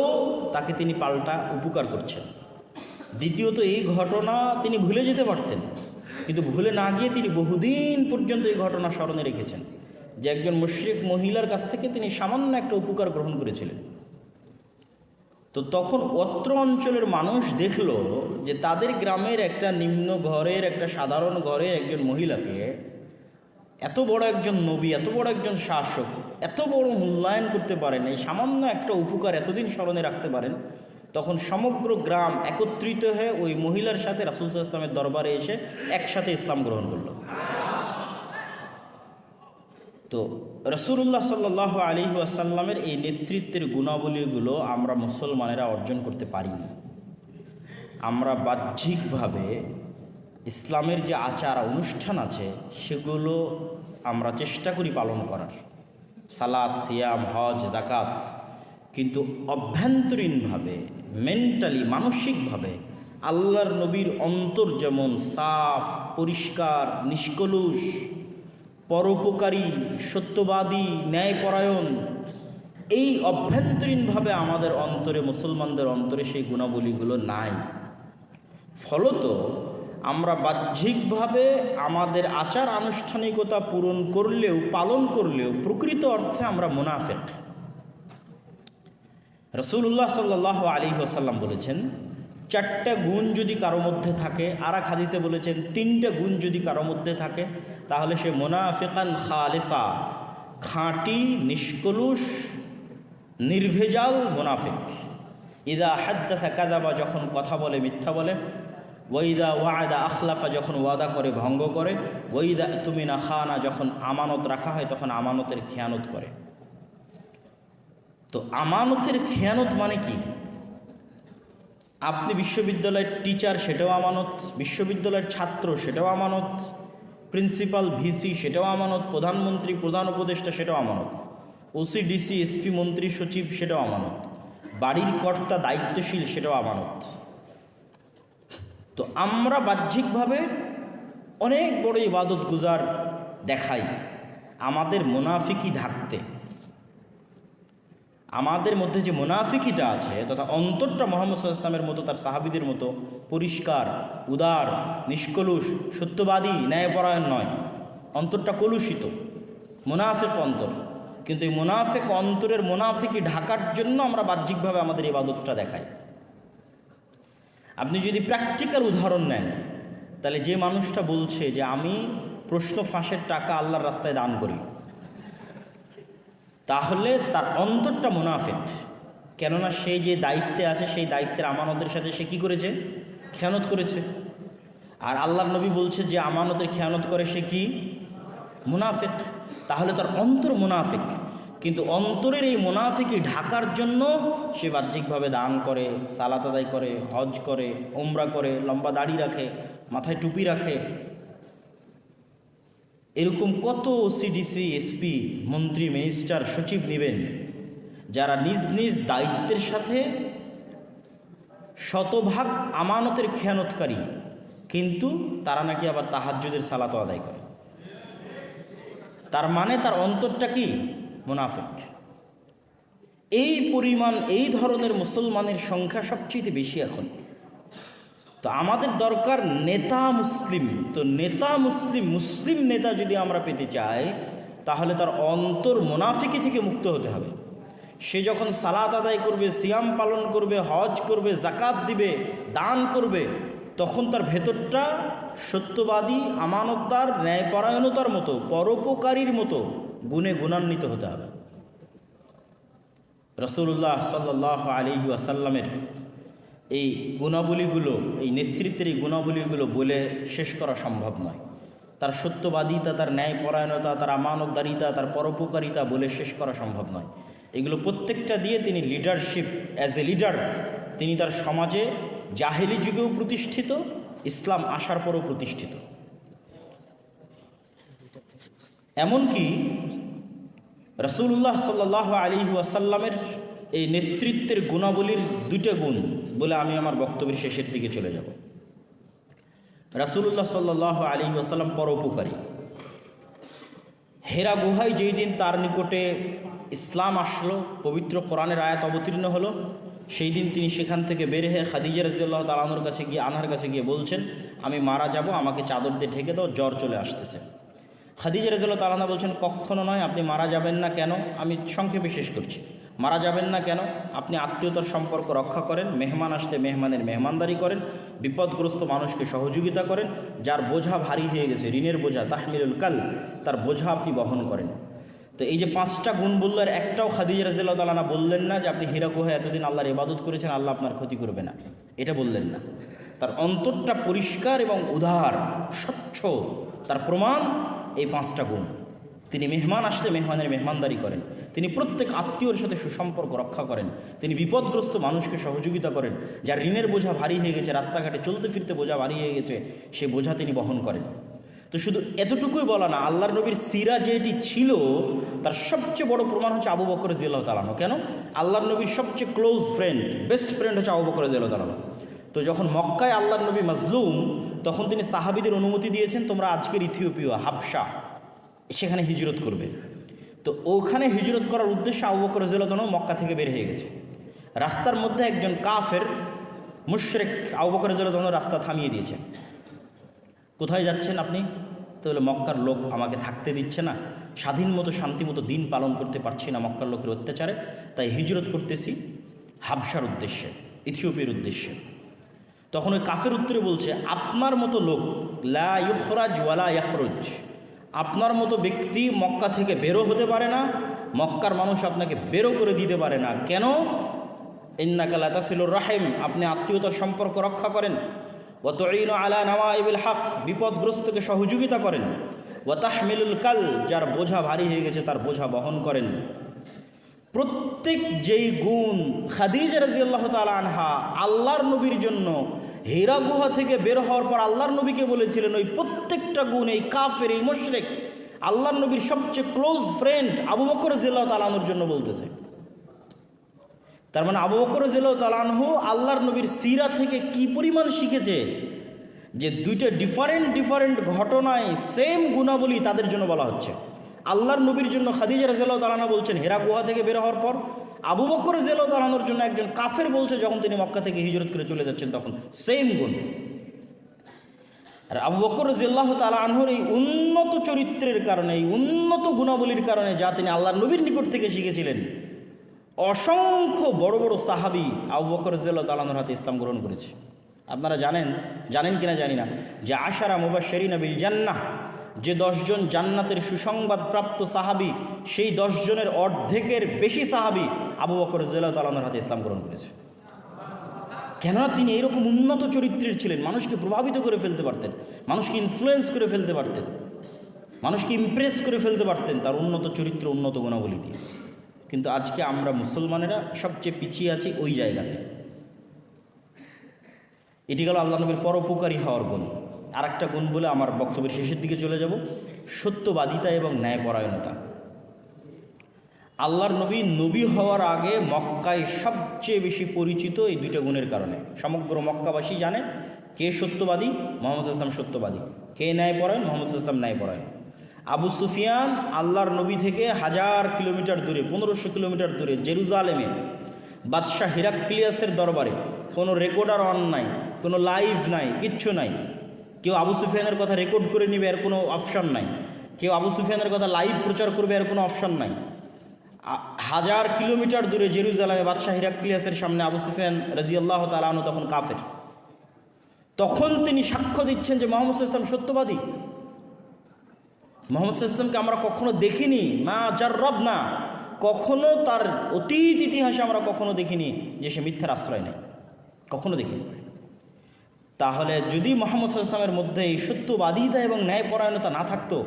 তাকে তিনি পাল্টা উপকার করছেন। দ্বিতীয়ত এই ঘটনা তিনি ভুলে যেতে পারতেন, কিন্তু ভুলে না গিয়ে তিনি বহুদিন পর্যন্ত এই ঘটনা স্মরণে রেখেছেন যে একজন মুশরিক মহিলার কাছ থেকে তিনি সামান্য একটা উপকার গ্রহণ করেছিলেন। তো তখন অত্র অঞ্চলের মানুষ দেখল যে তাদের গ্রামের একটা নিম্ন ঘরের, একটা সাধারণ ঘরের একজন মহিলাকে এত বড় একজন নবী, এত বড় একজন শাসক এত বড় মূল্যায়ন করতে পারেন, এই সামান্য একটা উপকার এতদিন স্মরণে রাখতে পারেন। তখন সমগ্র গ্রাম একত্রিত হয়ে ওই মহিলার সাথে রাসূল সাল্লাল্লাহু আলাইহি ওয়াসাল্লামের দরবারে এসে একসাথে ইসলাম গ্রহণ করল। তো রাসূলুল্লাহ সাল্লাল্লাহু আলাইহি ওয়াসাল্লামের এই নেতৃত্বের গুণাবলীগুলো আমরা মুসলমানেরা অর্জন করতে পারিনি। আমরা বাহ্যিকভাবে ইসলামের যে আচার অনুষ্ঠান আছে সেগুলো আমরা চেষ্টা করি পালন করার, সালাত, সিয়াম, হজ, যাকাত, কিন্তু অভ্যন্তরীণভাবে, মেন্টালি, মানসিকভাবে আল্লাহর নবীর অন্তর যেমন সাফ, পরিষ্কার, নিষ্কলুষ, পরোপকারী, সত্যবাদী, ন্যায়পরায়ণ, এই অভ্যন্তরীণভাবে আমাদের অন্তরে, মুসলমানদের অন্তরে সেই গুণাবলীগুলো নাই। ফলত আমরা বাহ্যিকভাবে আমাদের আচার আনুষ্ঠানিকতা পূরণ করলেও, পালন করলেও প্রকৃত অর্থে আমরা মুনাফিক। রাসূলুল্লাহ সাল্লাল্লাহু আলাইহি ওয়াসাল্লাম বলেছেন 4টা গুণ যদি কারো মধ্যে থাকে, আর এক হাদিসে বলেছেন 3টা গুণ যদি কারো মধ্যে থাকে তাহলে সে মুনাফিকান খালিসা, খাঁটি, নিষ্কলুষ, নির্ভেজাল মুনাফিক। ইদা হাদ্দাসা কাযাবা, যখন কথা বলে মিথ্যা বলে, ওয়াইদা ওয়াদা আখলাফা, যখন ওয়াদা করে ভঙ্গ করে, ওয়াইদা তুমিনা খানা, যখন আমানত রাখা হয় তখন আমানতের খেয়ানত করে। তো আমানতের খেয়ানত মানে কি? আপনি বিশ্ববিদ্যালয়ের টিচার, সেটাও আমানত, বিশ্ববিদ্যালয়ের ছাত্র সেটাও আমানত, প্রিন্সিপাল, ভিসি সেটাও আমানত, প্রধানমন্ত্রী, প্রধান উপদেষ্টা সেটাও আমানত, ওসি, ডিসি, এসপি, মন্ত্রী, সচিব সেটাও আমানত, বাড়ির কর্তা, দায়িত্বশীল সেটাও আমানত। তো আমরা বাহ্যিকভাবে অনেক বড় ইবাদত গুজার দেখাই আমাদের মুনাফিকি ঢাকতে। আমাদের মধ্যে যে মুনাফিকিটা আছে, তথা অন্তরটা মুহাম্মদ সাল্লাল্লাহু আলাইহি ওয়াসাল্লামের মতো, তার সাহাবীদের মতো পরিষ্কার, উদার, নিষ্কলুষ, সত্যবাদী, ন্যায়পরায়ণ নয়, অন্তরটা কলুষিত। মুনাফিক অন্তর। কিন্তু এই মুনাফিক অন্তরের মুনাফিকি ঢাকার জন্য আমরা বাহ্যিকভাবে আমাদের ইবাদতটা দেখাই। আপনি যদি প্র্যাকটিক্যাল উদাহরণ নেন, তাহলে যে মানুষটা বলছে যে আমি প্রশ্ন ফাঁসের টাকা আল্লাহর রাস্তায় দান করি, তাহলে তার অন্তরটা মুনাফিক। কেননা সে যে দায়িত্বে আছে সেই দায়িত্বের আমানতের সাথে সে কী করেছে? খেয়ানত করেছে। আর আল্লাহর নবী বলছে যে আমানতের খেয়ানত করে সে কি? মুনাফিক। তাহলে তার অন্তর মুনাফিক। কিন্তু অন্তরের এই মুনাফিকি ঢাকার জন্য সে বাহ্যিকভাবে দান করে, সালাত আদায় করে, হজ করে, উমরা করে, লম্বা দাড়ি রাখে, মাথায় টুপি রাখে। এরকম কত সিডিসি, এসপি, মন্ত্রী, মিনিস্টার, সচিব নেবেন যারা নিজ নিজ দায়িত্বের সাথে শতভাগ আমানতের খেয়ানতকারী, কিন্তু তারা নাকি আবার তাহাজ্জুদের সালাত আদায় করে। তার মানে তার অন্তরটা কি? মুনাফিক। এই পরিমাণ, এই ধরনের মুসলমানের সংখ্যা সবচেয়ে বেশি এখন। তো আমাদের দরকার নেতা মুসলিম। তো নেতা মুসলিম, মুসলিম নেতা যদি আমরা পেতে চাই, তাহলে তার অন্তর মুনাফিকি থেকে মুক্ত হতে হবে। সে যখন সালাত আদায় করবে, সিয়াম পালন করবে, হজ করবে, জাকাত দিবে, দান করবে, তখন তার ভেতরটা সত্যবাদী, আমানতদার, ন্যায়পরায়ণতার মতো, পরোপকারীর মতো গুণে গুণান্বিত হতে হবে। রাসূলুল্লাহ সাল্লাল্লাহু আলাইহি ওয়াসাল্লামের এই গুণাবলীগুলো, এই নেতৃত্বের এই গুণাবলীগুলো বলে শেষ করা সম্ভব নয়। তার সত্যবাদিতা, তার ন্যায়পরায়ণতা, তার আমানতদারিতা, তার পরোপকারিতা বলে শেষ করা সম্ভব নয়। এগুলো প্রত্যেকটা দিয়ে তিনি লিডারশিপ, অ্যাজ এ লিডার তিনি তার সমাজে জাহেলি যুগেও প্রতিষ্ঠিত, ইসলাম আসার পরও প্রতিষ্ঠিত। এমনকি রাসূলুল্লাহ সাল্লাল্লাহু আলাইহি ওয়াসাল্লামের এই নেতৃত্বের গুণাবলীর দুইটা গুণ বলে আমি আমার বক্তব্যের শেষের দিকে চলে যাব। রাসূলুল্লাহ সাল্লাল্লাহু আলাইহি ওয়াসাল্লাম পরোপকারী। হেরা গুহায় যেই দিন তার নিকটে ইসলাম আসলো, পবিত্র কোরআনের আয়াত অবতীর্ণ হলো, সেই দিন তিনি সেখান থেকে বের হয়ে খাদিজা রাদিয়াল্লাহু তাআলা আনহার কাছে গিয়ে, কাছে গিয়ে বলছেন, আমি মারা যাব, আমাকে চাদর দিয়ে ঢেকে দাও, জ্বর চলে আসতেছে। খাদিজা রাদিয়াল্লাহু তাআলা বলছেন, কখনো নয়, আপনি মারা যাবেন না। কেন? আমি সংক্ষেপে শেষ করছি। মারা যাবেন না কেন? আপনি আত্মীয়তার সম্পর্ক রক্ষা করেন, মেহমান আসলে মেহমানের মেহমানদারি করেন, বিপদগ্রস্ত মানুষকে সহযোগিতা করেন, যার বোঝা ভারী হয়ে গেছে, ঋণের বোঝা, তাহমিলুল কাল, তার বোঝা আপনি বহন করেন। তো এই যে 5টা গুণ বলল, আর একটাও খাদিজা রাদিয়াল্লাহু তাআলা বললেন না যে আপনি হীরা গুহায় এতদিন আল্লাহর ইবাদত করেছেন, আল্লাহ আপনার ক্ষতি করবে না, এটা বললেন না। তার অন্তরটা পরিষ্কার এবং উদার, স্বচ্ছ। তার প্রমাণ এই 5টা গুণ। তিনি মেহমান আসলে মেহমানের মেহমানদারি করেন, তিনি প্রত্যেক আত্মীয়র সাথে সুসম্পর্ক রক্ষা করেন, তিনি বিপদগ্রস্ত মানুষকে সহযোগিতা করেন, যার ঋণের বোঝা ভারী হয়ে গেছে, রাস্তাঘাটে চলতে ফিরতে বোঝা ভারী হয়ে গেছে, সে বোঝা তিনি বহন করেন। তো শুধু এতটুকুই বলা না, আল্লাহর নবীর সিরা যেটি ছিল তার সবচেয়ে বড় প্রমাণ হচ্ছে আবু বকর রাদিয়াল্লাহু তাআলা আনহু। কেন? আল্লাহর নবীর সবচেয়ে ক্লোজ ফ্রেন্ড, বেস্ট ফ্রেন্ড হচ্ছে আবু বকর রাদিয়াল্লাহু তাআলা আনহু। তো যখন মক্কায় আল্লাহর নবী মাজলুম, তখন তিনি সাহাবীদের অনুমতি দিয়েছেন, তোমরা আজকের ইথিওপিয়া, হাবশা, সেখানে হিজরত করবে। তো ওখানে হিজরত করার উদ্দেশ্যে আবু বকর রাদিয়াল্লাহু তাআলা মক্কা থেকে বের হয়ে গেছে। রাস্তার মধ্যে একজন কাফের মুশরিক আবু বকর রাদিয়াল্লাহু তাআলা রাস্তা থামিয়ে দিয়েছে। কোথায় যাচ্ছেন আপনি? তো বলে, মক্কার লোক আমাকে থাকতে দিচ্ছে না, স্বাধীন মতো শান্তি মতো দিন পালন করতে পারছি না মক্কার লোকের অত্যাচারে, তাই হিজরত করতেছি হাবশার উদ্দেশ্যে, ইথিওপিয়ার উদ্দেশ্যে। তখন ওই কাফের উত্তরে বলছে, আপনার মতো লোক লা ইখরাজ ওয়ালা ইয়াখরুজ, আপনার মতো ব্যক্তি মক্কা থেকে বেরো হতে পারে না, মক্কার মানুষ আপনাকে বেরো করে দিতে পারে না। কেন? ইন্নাকা লা তাসিলুর রাহিম, আপনি আত্মীয়তার সম্পর্ক রক্ষা করেন, ওয়া তুঈনু আলা নাওয়াইবিল হক, বিপদগ্রস্তকে সহযোগিতা করেন, ওয়া তাহমিলুল কাল, যার বোঝা ভারী হয়ে গেছে তার বোঝা বহন করেন। প্রত্যেক যেই গুণ খাদিজা রাদিয়াল্লাহু তাআলা আনহা আল্লাহর নবীর জন্য হীরা গুহা থেকে বের হওয়ার পর আল্লাহর নবীকে বলেছিলেন, ওই প্রত্যেকটা গুণ এই কাফের, এই মুশরিক আল্লাহর নবীর সবচেয়ে ক্লোজ ফ্রেন্ড আবু বকর রাদিয়াল্লাহু তাআলা আনহুর জন্য বলতেছে। তার মানে আবু বকর রাদিয়াল্লাহু তাআলা আনহু আল্লাহর নবীর সিরা থেকে কি পরিমাণ শিখেছে, যে দুইটা ডিফারেন্ট ঘটনায় সেম গুণাবলী তাদের জন্য বলা হচ্ছে। আল্লাহর নবীর জন্য খাদিজা রাদিয়াল্লাহু তাআলা আনহা বলছেন হেরা গুহা থেকে বের হওয়ার পর, আবু বকর রাদিয়াল্লাহু তাআলা আনহুর জন্য একজন কাফের বলছে যখন তিনি মক্কা থেকে হিজরত করে চলে যাচ্ছেন, তখন সেম গুণ। আর আবু বকর রাদিয়াল্লাহু তাআলা আনহুর এই উন্নত চরিত্রের কারণে, এই উন্নত গুণাবলীর কারণে, যা তিনি আল্লাহর নবীর নিকট থেকে শিখেছিলেন, অসংখ্য বড় বড় সাহাবী আবু বকর রাদিয়াল্লাহু তাআলা আনহুর হাতে ইসলাম গ্রহণ করেছে। আপনারা জানেন কিনা জানি না, যে আশারা মুবাশশিরিনা বিল জান্নাহ, যে 10 জন জান্নাতের সুসংবাদ প্রাপ্ত সাহাবী, সেই 10 জনের অর্ধেকের বেশি সাহাবী আবু বকর রাদিয়াল্লাহু তাআলা আনহুর হাতে ইসলাম গ্রহণ করেছে। কেননা তিনি এরকম উন্নত চরিত্রের ছিলেন, মানুষকে প্রভাবিত করে ফেলতে পারতেন, মানুষকে ইনফ্লুয়েন্স করে ফেলতে পারতেন, মানুষকে ইমপ্রেস করে ফেলতে পারতেন তার উন্নত চরিত্র, উন্নত গুণাবলী দিয়ে। কিন্তু আজকে আমরা মুসলমানেরা সবচেয়ে পিছিয়ে আছি ওই জায়গাতে। এটি গেল আল্লাহ নবীর পরোপকারী হওয়ার গুণ। আর একটা গুণ বলে আমার বক্তব্যের শেষের দিকে চলে যাব, সত্যবাদিতা এবং ন্যায়পরায়ণতা। আল্লাহর নবী হওয়ার আগে মক্কায় সবচেয়ে বেশি পরিচিত এই দুইটা গুণের কারণে। সমগ্র মক্কাবাসী জানে কে সত্যবাদী, মুহাম্মদ ইসলাম সত্যবাদী, কে ন্যায়পরায়ণ, মুহাম্মদ ইসলাম ন্যায়পরায়ণ। আবু সুফিয়ান আল্লাহর নবী থেকে 1000 কিলোমিটার দূরে, 1500 কিলোমিটার দূরে জেরুজালেমে বাদশাহ হিরাক্লিয়াসের দরবারে কোনো রেকর্ডার অন নাই, কোনো লাইভ নাই, কিচ্ছু নাই। কেউ আবু সুফিয়ানের কথা রেকর্ড করে নেবে এর কোনো অপশন নাই, কেউ আবু সুফিয়ানের কথা লাইভ প্রচার করবে এর কোনো অপশন নাই। 1000 কিলোমিটার দূরে জেরুজালেমে বাদশাহ হিরাক্লিয়াসের সামনে আবু সুফিয়ান রাদিয়াল্লাহু তাআলা আনহু তখন কাফের। তখন তিনি সাক্ষ্য দিচ্ছেন যে মুহাম্মদ ইসলাম সত্যবাদী। মুহাম্মদ ইসলামকে আমরা কখনো দেখিনি, মা জাররাবনা, কখনো তার অতীত ইতিহাসে আমরা কখনো দেখিনি যে সে মিথ্যার আশ্রয় নেয়, কখনো দেখিনি। তাহলে যদি মুহাম্মদ ইসলামের মধ্যে এই সত্যবাদিতা এবং ন্যায়পরায়ণতা না থাকতো,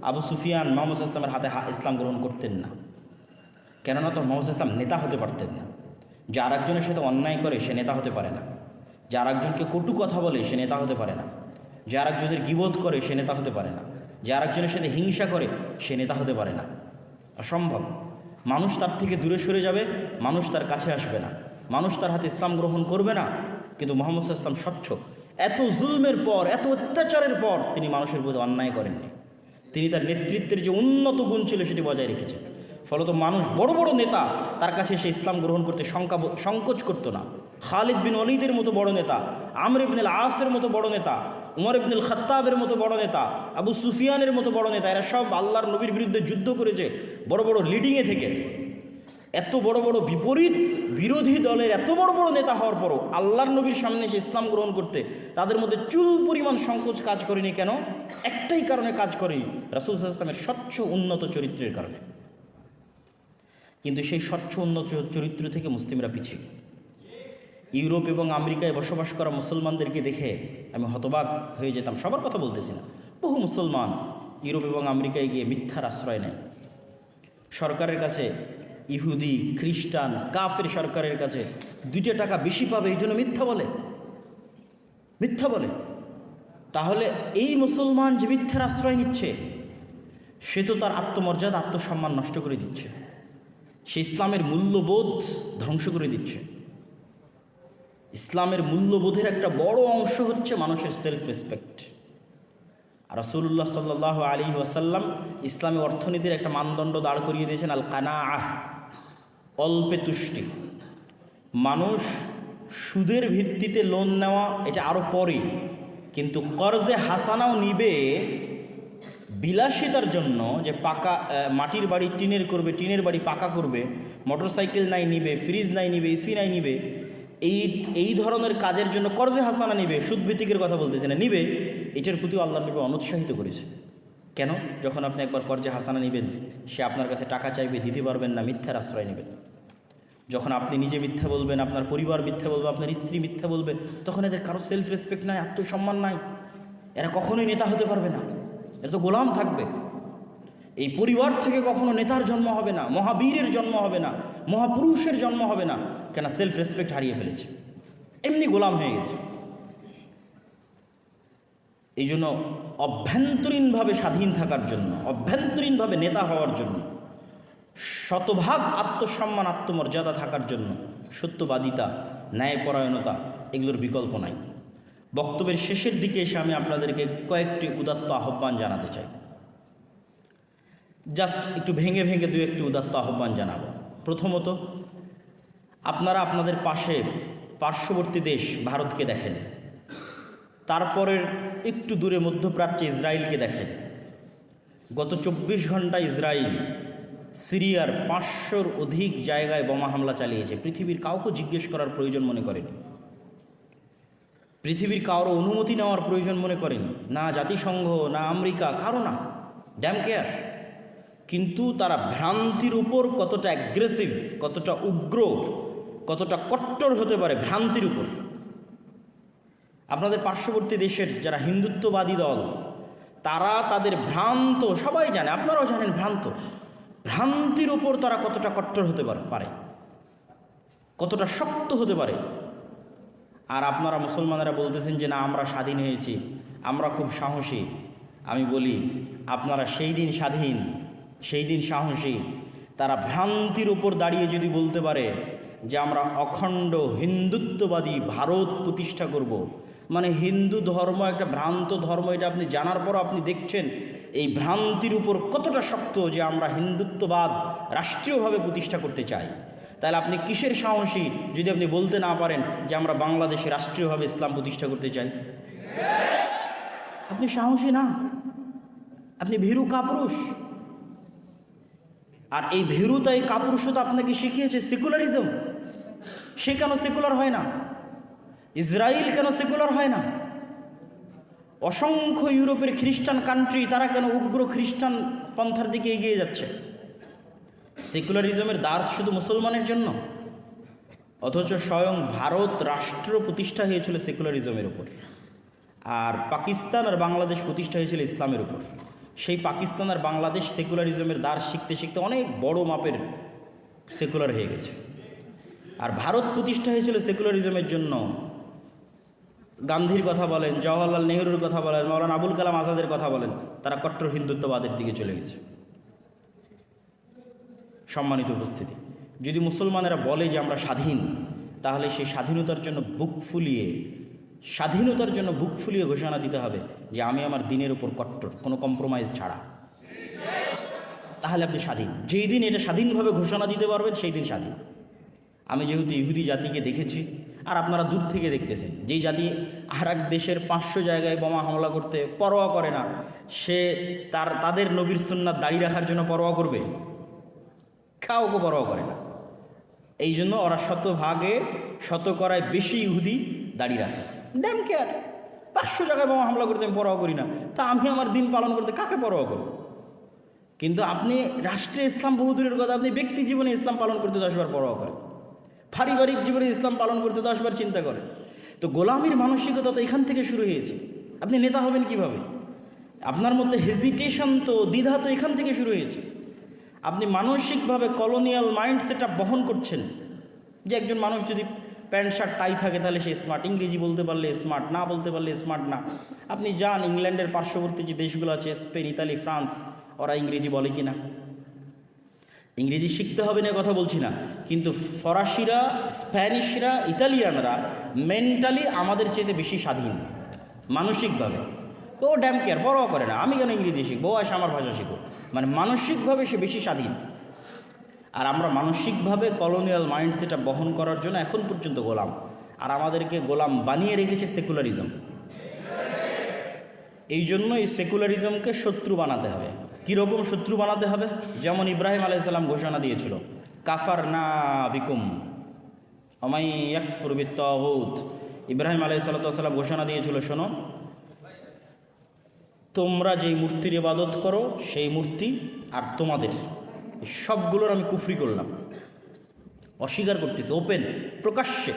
আবু সুফিয়ান মুহাম্মদ ইসলামের হাতে ইসলাম গ্রহণ করতেন না। কেননা তো মুহাম্মদ ইসলাম নেতা হতে পারতেন না। যে আর একজনের সাথে অন্যায় করে সে নেতা হতে পারে না, যে আর একজনকে কটু কথা বলে সে নেতা হতে পারে না, যে আর একজনের গীবত করে সে নেতা হতে পারে না, যে আর একজনের সাথে হিংসা করে সে নেতা হতে পারে না। অসম্ভব। মানুষ তার থেকে দূরে সরে যাবে, মানুষ তার কাছে আসবে না, মানুষ তার হাতে ইসলাম গ্রহণ করবে না। কিন্তু মুহাম্মদ ইসলাম স্বচ্ছ। এত জুলমের পর, এত অত্যাচারের পর তিনি মানুষের প্রতি অন্যায় করেননি। তিনি তার নেতৃত্বের যে উন্নত গুণ ছিল সেটি বজায় রেখেছেন। ফলত মানুষ, বড় বড় নেতা তার কাছে সে ইসলাম গ্রহণ করতে সংকোচ করতো না। খালিদ বিন ওয়ালিদের মতো বড় নেতা, আমর ইবনে আল আসের মতো বড় নেতা, উমর ইবনে আল খাত্তাবের মতো বড় নেতা, আবু সুফিয়ানের মতো বড় নেতা, এরা সব আল্লাহর নবীর বিরুদ্ধে যুদ্ধ করেছে বড় বড় লিডিংয়ে থেকে। এত বড় বড় বিরোধী দলের এত বড় বড় নেতা হওয়ার পরও আল্লাহর নবীর সামনে এসে ইসলাম গ্রহণ করতে তাদের মধ্যে চুল পরিমাণ সংকোচ কাজ করেনি। কেন? একটাই কারণে কাজ করেনি, রাসূল সাল্লাল্লাহু আলাইহি ওয়াসাল্লামের স্বচ্ছ উন্নত চরিত্রের কারণে। কিন্তু সেই স্বচ্ছ উন্নত চরিত্র থেকে মুসলিমরা পিছিয়ে। ইউরোপ এবং আমেরিকায় বসবাস করা মুসলমানদেরকে দেখে আমি হতবাক হয়ে যেতাম। সবার কথা বলতেছি না, বহু মুসলমান ইউরোপ এবং আমেরিকায় গিয়ে মিথ্যার আশ্রয় নেয়। সরকারের কাছে, ইহুদি, খ্রিস্টান, কাফের সরকারের কাছে 2 টাকা বেশি পাবে এই জন্য মিথ্যা বলে। তাহলে এই মুসলমান যে মিথ্যার আশ্রয় নিচ্ছে, সে তো তার আত্মমর্যাদা, আত্মসম্মান নষ্ট করে দিচ্ছে, সে ইসলামের মূল্যবোধ ধ্বংস করে দিচ্ছে। ইসলামের মূল্যবোধের একটা বড় অংশ হচ্ছে মানুষের সেলফ রেসপেক্ট। আর রাসূলুল্লাহ সাল্লাল্লাহু আলাইহি ওয়াসাল্লাম ইসলামী অর্থনীতির একটা মানদণ্ড দাঁড় করিয়ে দিয়েছেন, আল কানাআহ, অল্পে তুষ্টি। মানুষ সুদের ভিত্তিতে লোন নেওয়া এটা আরও পরে, কিন্তু কর্জে হাসানাও নিবে বিলাসিতার জন্য, যে পাকা মাটির বাড়ি টিনের করবে, টিনের বাড়ি পাকা করবে, মোটরসাইকেল নাই নিবে, ফ্রিজ নাই নিবে, এসি নাই নিবে, এই ধরনের কাজের জন্য কর্জে হাসানা নিবে, সুদভিত্তিকের কথা বলতেছে না, নিবে। এটার প্রতিও আল্লাহ নবী অনুৎসাহিত করেছে। কেন? যখন আপনি একবার কর্জে হাসানা নেবেন, সে আপনার কাছে টাকা চাইবে, দিতে পারবেন না, মিথ্যার আশ্রয় নেবেন। যখন আপনি নিজে মিথ্যা বলবেন, আপনার পরিবার মিথ্যা বলবে, আপনার স্ত্রী মিথ্যা বলবে, তখন এদের কারো সেলফ রেসপেক্ট নাই, আত্মসম্মান নাই, এরা কখনোই নেতা হতে পারবে না, এরা তো গোলাম থাকবে। এই পরিবার থেকে কখনো নেতার জন্ম হবে না, মহাবীরের জন্ম হবে না, মহাপুরুষের জন্ম হবে না। কেন? সেলফ রেসপেক্ট হারিয়ে ফেলেছে, এমনি গোলাম হয়ে গেছে। এই জন্য অভ্যন্তরীণভাবে স্বাধীন থাকার জন্য, অভ্যন্তরীণভাবে নেতা হওয়ার জন্য, শতভাগ আত্মসম্মান, আত্মমর্যাদা থাকার জন্য সত্যবাদিতা, ন্যায়পরায়ণতা এগুলোর বিকল্প নাই। বক্তব্যের শেষের দিকে এসে আমি আপনাদেরকে কয়েকটি উদাত্ত আহ্বান জানাতে চাই। জাস্ট একটু ভেঙে 2-1টি উদাত্ত আহ্বান জানাবো। প্রথমত, আপনারা আপনাদের পার্শ্ববর্তী দেশ ভারতকে দেখেন। তারপরের একটু দূরে মধ্যপ্রাচ্যে ইসরায়েলকে দেখেন। গত 24 ঘন্টা ইসরায়েল সিরিয়ার 500-র অধিক জায়গায় বোমা হামলা চালিয়েছে। পৃথিবীর কাউকে জিজ্ঞেস করার প্রয়োজন মনে করেনি, পৃথিবীর কারো অনুমতি নেওয়ার প্রয়োজন মনে করেনি, না জাতিসংঘ, না আমেরিকা, কারো না, ড্যাম কেয়ার। কিন্তু তারা ভ্রান্তির উপর কতটা অ্যাগ্রেসিভ, কতটা উগ্র, কতটা কট্টর হতে পারে ভ্রান্তির উপর। আপনাদের পার্শ্ববর্তী দেশের যারা হিন্দুত্ববাদী দল, তারা তাদের ভ্রান্ত, সবাই জানে, আপনারাও জানেন, ভ্রান্তির উপর তারা কতটা কট্টর হতে পারে, কতটা শক্ত হতে পারে। আর আপনারা মুসলমানেরা বলতেছেন যে না, আমরা স্বাধীন হয়েছি, আমরা খুব সাহসী। আমি বলি, আপনারা সেই দিন স্বাধীন, সেই দিন সাহসী, তারা ভ্রান্তির উপর দাঁড়িয়ে যদি বলতে পারে যে আমরা অখণ্ড হিন্দুত্ববাদী ভারত প্রতিষ্ঠা করব, মানে হিন্দু ধর্ম একটা ভ্রান্ত ধর্ম, এটা আপনি জানার পরও আপনি দেখছেন এই ভ্রান্তির উপর কতটা শক্ত যে আমরা হিন্দুত্ববাদ রাষ্ট্রীয়ভাবে প্রতিষ্ঠা করতে চাই। তাহলে আপনি কিসের সাহসী যদি আপনি বলতে না পারেন যে আমরা বাংলাদেশে রাষ্ট্রীয়ভাবে ইসলাম প্রতিষ্ঠা করতে চাই? আপনি সাহসী না, আপনি ভীরু কাপুরুষ। আর এই ভীরুতা, এই কাপুরুষতা আপনাকে শিখিয়েছে সেকুলারিজম। সে কেন সেকুলার হয় না? ইসরায়েল কেন সেকুলার হয় না? অসংখ্য ইউরোপের খ্রিস্টান কান্ট্রি, তারা কেন উগ্র খ্রিস্টান পন্থার দিকে এগিয়ে যাচ্ছে? সেকুলারিজমের দ্বার শুধু মুসলমানের জন্য, অথচ স্বয়ং ভারত রাষ্ট্র প্রতিষ্ঠা হয়েছিল সেকুলারিজমের উপর, আর পাকিস্তান আর বাংলাদেশ প্রতিষ্ঠা হয়েছিল ইসলামের উপর। সেই পাকিস্তান আর বাংলাদেশ সেকুলারিজমের দ্বার শিখতে শিখতে অনেক বড় মাপের সেকুলার হয়ে গেছে। আর ভারত প্রতিষ্ঠা হয়েছিল সেকুলারিজমের জন্য। গান্ধীর কথা বলেন, জওহরলাল নেহরুর কথা বলেন, মৌলানা আবুল কালাম আজাদের কথা বলেন, তারা কট্টর হিন্দুত্ববাদের দিকে চলে গেছে। সম্মানিত উপস্থিতি, যদি মুসলমানেরা বলে যে আমরা স্বাধীন, তাহলে সেই স্বাধীনতার জন্য বুক ফুলিয়ে ঘোষণা দিতে হবে যে আমি আমার দিনের উপর কট্টর, কোনো কম্প্রোমাইজ ছাড়া। তাহলে আপনি স্বাধীন। যেই দিন এটা স্বাধীনভাবে ঘোষণা দিতে পারবেন, সেই দিন স্বাধীন। আমি যেহেতু ইহুদি জাতিকে দেখেছি, আর আপনারা দূর থেকে দেখতেছেন, যেই জাতি আর এক দেশের 500 জায়গায় বোমা হামলা করতে পরোয়া করে না, সে তাদের নবীর সুন্নাত দাঁড়িয়ে রাখার জন্য পরোয়া করবে? কাউকে পরোয়া করে না। এই জন্য ওরা শতকরায় বেশি ইহুদি দাঁড়িয়ে রাখে। ড্যাম কেয়ার, 500 জায়গায় বোমা হামলা করতে আমি পরোয়া করি না, তা আমি আমার দিন পালন করতে কাকে পরোয়া করব? কিন্তু আপনি রাষ্ট্রে ইসলাম বহু দূরের কথা, আপনি ব্যক্তি জীবনে ইসলাম পালন করতে 10 বার পরোয়া করেন, পারিবারিক জীবনে ইসলাম পালন করতে 10 বার চিন্তা করেন। তো গোলামির মানসিকতা তো এখান থেকে শুরু হয়েছে। আপনি নেতা হবেন কিভাবে? আপনার মধ্যে হেজিটেশন তো, দ্বিধা তো এখান থেকে শুরু হয়েছে। আপনি মানসিকভাবে কলোনিয়াল মাইন্ড সেটআপ বহন করছেন, যে একজন মানুষ যদি প্যান্ট শার্ট টাই থাকে তাহলে সে স্মার্ট, ইংরেজি বলতে পারলে স্মার্ট, না বলতে পারলে স্মার্ট না। আপনি যান ইংল্যান্ডের পার্শ্ববর্তী যে দেশগুলো আছে, স্পেন, ইতালি, ফ্রান্স, ওরা ইংরেজি বলে কি না? ইংরেজি শিখতে হবে না কথা বলছি না, কিন্তু ফরাসিরা, স্প্যানিশরা, ইতালিয়ানরা মেন্টালি আমাদের চেয়ে বেশি স্বাধীন মানসিকভাবে। ও ড্যাম কেয়ার, পরোয়া করে না, আমি কেন ইংরেজি শিখবো, ও আসে আমার ভাষা শিখবো। মানে মানসিকভাবে সে বেশি স্বাধীন। আর আমরা মানসিকভাবে কলোনিয়াল মাইন্ডসেটটা বহন করার জন্য এখন পর্যন্ত গোলাম, আর আমাদেরকে গোলাম বানিয়ে রেখেছে সেকুলারিজম। এই জন্য এই সেকুলারিজমকে শত্রু বানাতে হবে। কীরকম শত্রু বানাতে হবে? যেমন ইব্রাহিম আলাইহিস সালাম ঘোষণা দিয়েছিল, কাফারনা বিকুম আমাই ইয়াকফুর বিত্তাগুত। ইব্রাহিম আলাইহিস সালাম ঘোষণা দিয়েছিল, শোনো, তোমরা যেই মূর্তির ইবাদত করো সেই মূর্তি আর তোমাদের সবগুলোর আমি কুফরি করলাম, অস্বীকার করতেছি, ওপেন প্রকাশ্যে।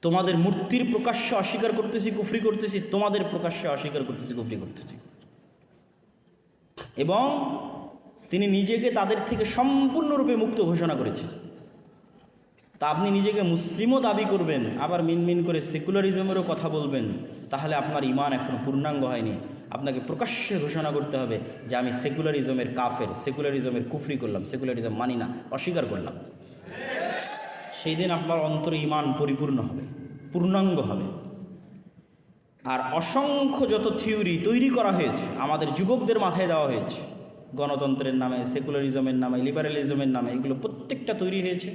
তোমাদের মূর্তির প্রকাশ্যে অস্বীকার করতেছি, কুফরি করতেছি, তোমাদের প্রকাশ্যে অস্বীকার করতেছি, কুফরি করতেছি। এবং তিনি নিজেকে তাদের থেকে সম্পূর্ণরূপে মুক্ত ঘোষণা করেছেন। তা আপনি নিজেকে মুসলিমও দাবি করবেন, আবার মিনমিন করে সেকুলারিজমেরও কথা বলবেন, তাহলে আপনার ঈমান এখনও পূর্ণাঙ্গ হয়নি। আপনাকে প্রকাশ্যে ঘোষণা করতে হবে যে আমি সেকুলারিজমের কাফের, সেকুলারিজমের কুফরি করলাম, সেকুলারিজম মানি না, অস্বীকার করলাম। সেই দিন আপনার অন্তরে ঈমান পরিপূর্ণ হবে, পূর্ণাঙ্গ হবে। আর অসংখ্য যত থিওরি তৈরি করা হয়েছে, আমাদের যুবকদের মাথায় দেওয়া হয়েছে, গণতন্ত্রের নামে, সেকুলারিজমের নামে, লিবারালিজমের নামে, এগুলো প্রত্যেকটা তৈরি হয়েছে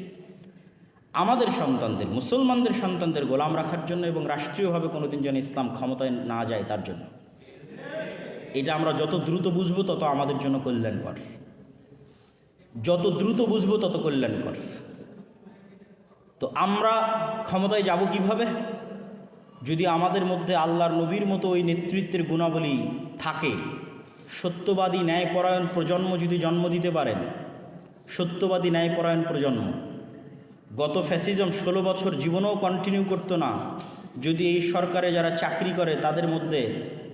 আমাদের সন্তানদের, মুসলমানদের সন্তানদের গোলাম রাখার জন্য এবং রাষ্ট্রীয়ভাবে কোনোদিন যেন ইসলাম ক্ষমতায় না যায় তার জন্য। এটা আমরা যত দ্রুত বুঝবো তত আমাদের জন্য কল্যাণকর, যত দ্রুত বুঝবো তত কল্যাণকর। তো আমরা ক্ষমতায় যাব কিভাবে? যদি আমাদের মধ্যে আল্লাহর নবীর মতো ওই নেতৃত্বের গুণাবলী থাকে, সত্যবাদী ন্যায়পরায়ণ প্রজন্ম যদি জন্ম দিতে পারেন, সত্যবাদী ন্যায়পরায়ণ প্রজন্ম, গত ফ্যাসিজম 16 বছর জীবনেও কন্টিনিউ করতো না যদি এই সরকারে যারা চাকরি করে তাদের মধ্যে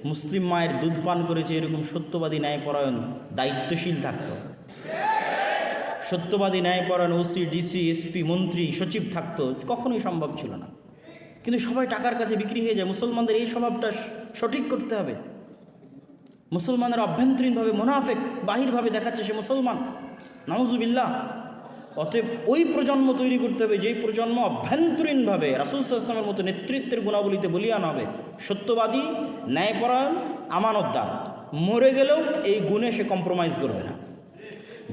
মুসলিম মায়ের দুধ পান করেছে এরকম সত্যবাদী ন্যায়পরায়ণ দায়িত্বশীল থাকতো, সত্যবাদী ন্যায়পরায়ণ ওসি, ডিসি, এসপি, মন্ত্রী, সচিব থাকতো, কখনোই সম্ভব ছিল না। কিন্তু সবাই টাকার কাছে বিক্রি হয়ে যায়। মুসলমানদের এই স্বভাবটা সঠিক করতে হবে। মুসলমানের অভ্যন্তরীণভাবে মুনাফেক, বাহিরভাবে দেখাচ্ছে সে মুসলমান, নাউজুবিল্লাহ। অতএব ওই প্রজন্ম তৈরি করতে হবে যেই প্রজন্ম অভ্যন্তরীণভাবে রাসূল সাল্লাল্লাহু আলাইহি ওয়াসাল্লামের মতো নেতৃত্বের গুণাবলীতে বলীয়ান হবে, সত্যবাদী, ন্যায়পরায়ণ, আমানতদার। মরে গেলেও এই গুণে সে কম্প্রোমাইজ করবে না।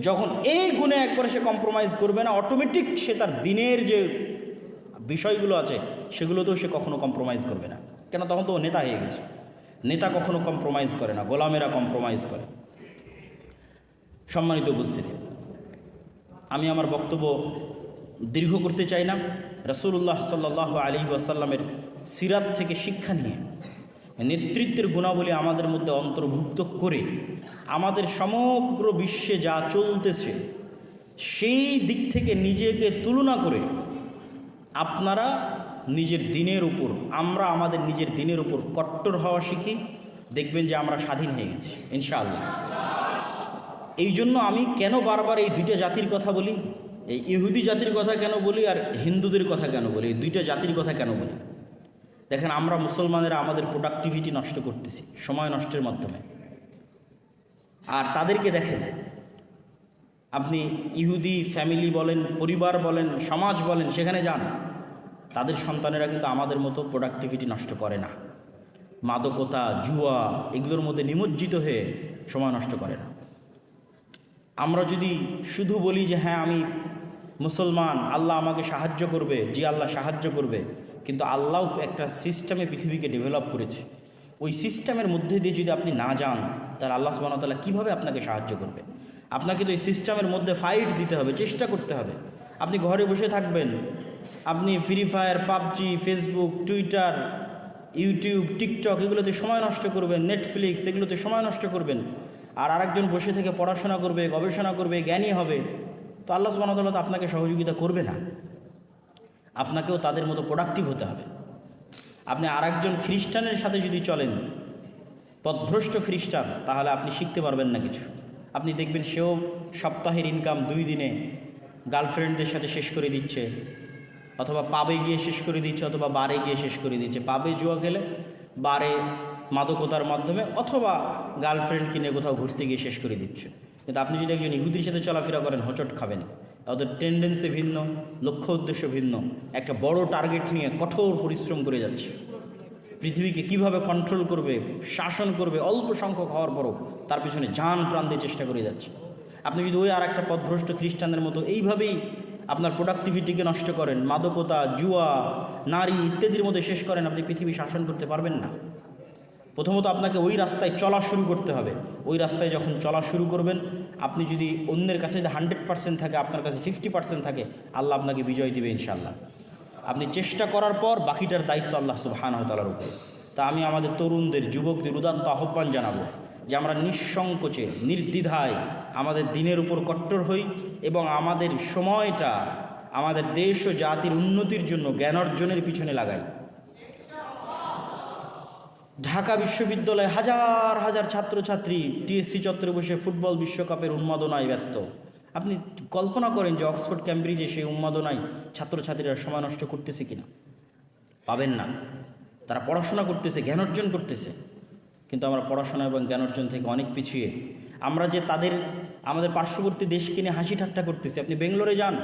যখন এই গুণে একবার সে কম্প্রোমাইজ করবে না, অটোমেটিক সে তার দিনের যে বিষয়গুলো আছে সেগুলোতেও সে কখনো কম্প্রোমাইজ করবে না। কেন? তখন তো ও নেতা হয়ে গেছে। নেতা কখনো কম্প্রোমাইজ করে না, গোলামেরা কম্প্রোমাইজ করে। সম্মানিত উপস্থিতি, আমি আমার বক্তব্য দীর্ঘ করতে চাই না। রাসূলুল্লাহ সাল্লাল্লাহু আলাইহি ওয়াসাল্লামের সিরাত থেকে শিক্ষা নিয়ে নেতৃত্বের গুণাবলী আমাদের মধ্যে অন্তর্ভুক্ত করে আমাদের সমগ্র বিশ্বে যা চলতেছে সেই দিক থেকে নিজেকে তুলনা করে আপনারা নিজের দিনের উপর, আমরা আমাদের নিজের দিনের উপর কট্টর হওয়া শিখি, দেখবেন যে আমরা স্বাধীন হয়ে গেছি ইনশাআল্লাহ। এই জন্য আমি কেন বারবার এই দুইটা জাতির কথা বলি, এই ইহুদি জাতির কথা কেন বলি আর হিন্দুদের কথা কেন বলি, এই দুইটা জাতির কথা কেন বলি? দেখেন, আমরা মুসলমানেরা আমাদের প্রোডাক্টিভিটি নষ্ট করতেছি সময় নষ্টের মাধ্যমে। আর তাদেরকে দেখেন, আপনি ইহুদি ফ্যামিলি বলেন, পরিবার বলেন, সমাজ বলেন, সেখানে যান, তাদের সন্তানেরা কিন্তু আমাদের মতো প্রোডাক্টিভিটি নষ্ট করে না। মাদকতা, জুয়া এগুলোর মধ্যে নিমজ্জিত হয়ে সময় নষ্ট করে না। আমরা যদি শুধু বলি যে হ্যাঁ আমি মুসলমান, আল্লাহ আমাকে সাহায্য করবে, জি আল্লাহ সাহায্য করবে, কিন্তু আল্লাহ একটা সিস্টেমে পৃথিবীকে ডেভেলপ করেছে, ওই সিস্টেমের মধ্যে দিয়ে যদি আপনি না যান তাহলে আল্লাহ সুবহানাহু ওয়া তাআলা কীভাবে আপনাকে সাহায্য করবে? আপনাকে তো এই সিস্টেমের মধ্যে ফাইট দিতে হবে, চেষ্টা করতে হবে। আপনি ঘরে বসে থাকবেন, আপনি free fire, PUBG, Facebook, Twitter, YouTube, TikTok এগুলোতে সময় নষ্ট করবেন, নেটফ্লিক্স এগুলোতে সময় নষ্ট করবেন, আর আরেকজন বসে থেকে পড়াশোনা করবে, গবেষণা করবে, জ্ঞানী হবে, তো আল্লাহ সুবহানাহু ওয়া তাআলা তো আপনাকে সহযোগিতা করবে না। আপনাকেও তাদের মতো প্রোডাক্টিভ হতে হবে। আপনি আরেকজন খ্রিস্টানের সাথে যদি চলেন, পথভ্রষ্ট খ্রিস্টান, তাহলে আপনি শিখতে পারবেন না কিছু। আপনি দেখবেন সেও সপ্তাহের ইনকাম 2 দিনে গার্লফ্রেন্ডদের সাথে শেষ করে দিচ্ছে, অথবা পাবে গিয়ে শেষ করে দিচ্ছে, অথবা বারে গিয়ে শেষ করে দিচ্ছে। পাবে জুয়া খেলে, বারে মাদকতার মাধ্যমে, অথবা গার্লফ্রেন্ড কিনে কোথাও ঘুরতে গিয়ে শেষ করে দিচ্ছে। কিন্তু আপনি যদি একজন ইহুদির সাথে চলাফেরা করেন, হোঁচট খাবেন। ওদের টেন্ডেন্সি ভিন্ন, লক্ষ্য উদ্দেশ্য ভিন্ন, একটা বড় টার্গেট নিয়ে কঠোর পরিশ্রম করে যাচ্ছে। পৃথিবীকে কিভাবে কন্ট্রোল করবে, শাসন করবে, অল্প সংখ্যক হওয়ার পরও তার পিছনে জান প্রাণ দিয়ে চেষ্টা করে যাচ্ছে। আপনি যদি ওই আর একটা পথভ্রষ্ট খ্রিস্টানদের মতো এইভাবেই আপনার প্রোডাক্টিভিটিকে নষ্ট করেন, মাদকতা, জুয়া, নারী ইত্যাদির মধ্যে শেষ করেন, আপনি পৃথিবী শাসন করতে পারবেন না। প্রথমত আপনাকে ওই রাস্তায় চলা শুরু করতে হবে। ওই রাস্তায় যখন চলা শুরু করবেন, আপনি যদি অন্যের কাছে যদি 100% থাকে, আপনার কাছে 50% থাকে, আল্লাহ আপনাকে বিজয় দিবে ইনশাআল্লাহ। আপনি চেষ্টা করার পর বাকিটার দায়িত্ব আল্লাহ সুবহানাহু ওয়া তাআলার উপরে। তা আমি আমাদের তরুণদের, যুবকদের উদাত্ত আহ্বান জানাবো যে আমরা নিঃসংকোচে, নির্দ্বিধায় আমাদের দিনের উপর কট্টর হই এবং আমাদের সময়টা আমাদের দেশ ও জাতির উন্নতির জন্য জ্ঞান অর্জনের পিছনে লাগাই। ঢাকা বিশ্ববিদ্যালয়ে হাজার হাজার ছাত্রছাত্রী টিএসসি চত্বরে বসে ফুটবল বিশ্বকাপের উন্মাদনায় ব্যস্ত। আপনি কল্পনা করেন যে অক্সফোর্ড, ক্যামব্রিজে সেই উন্মাদনায় ছাত্রছাত্রীরা সময় নষ্ট করতেছে কিনা? পাবেন না। তারা পড়াশোনা করতেছে, জ্ঞান অর্জন করতেছে, কিন্তু আমরা পড়াশোনা এবং জ্ঞান অর্জন থেকে অনেক পিছিয়ে। আমরা যে আমাদের পার্শ্ববর্তী দেশকে নিয়ে হাসি ঠাট্টা করতেছি। আপনি বেঙ্গলোরে যান,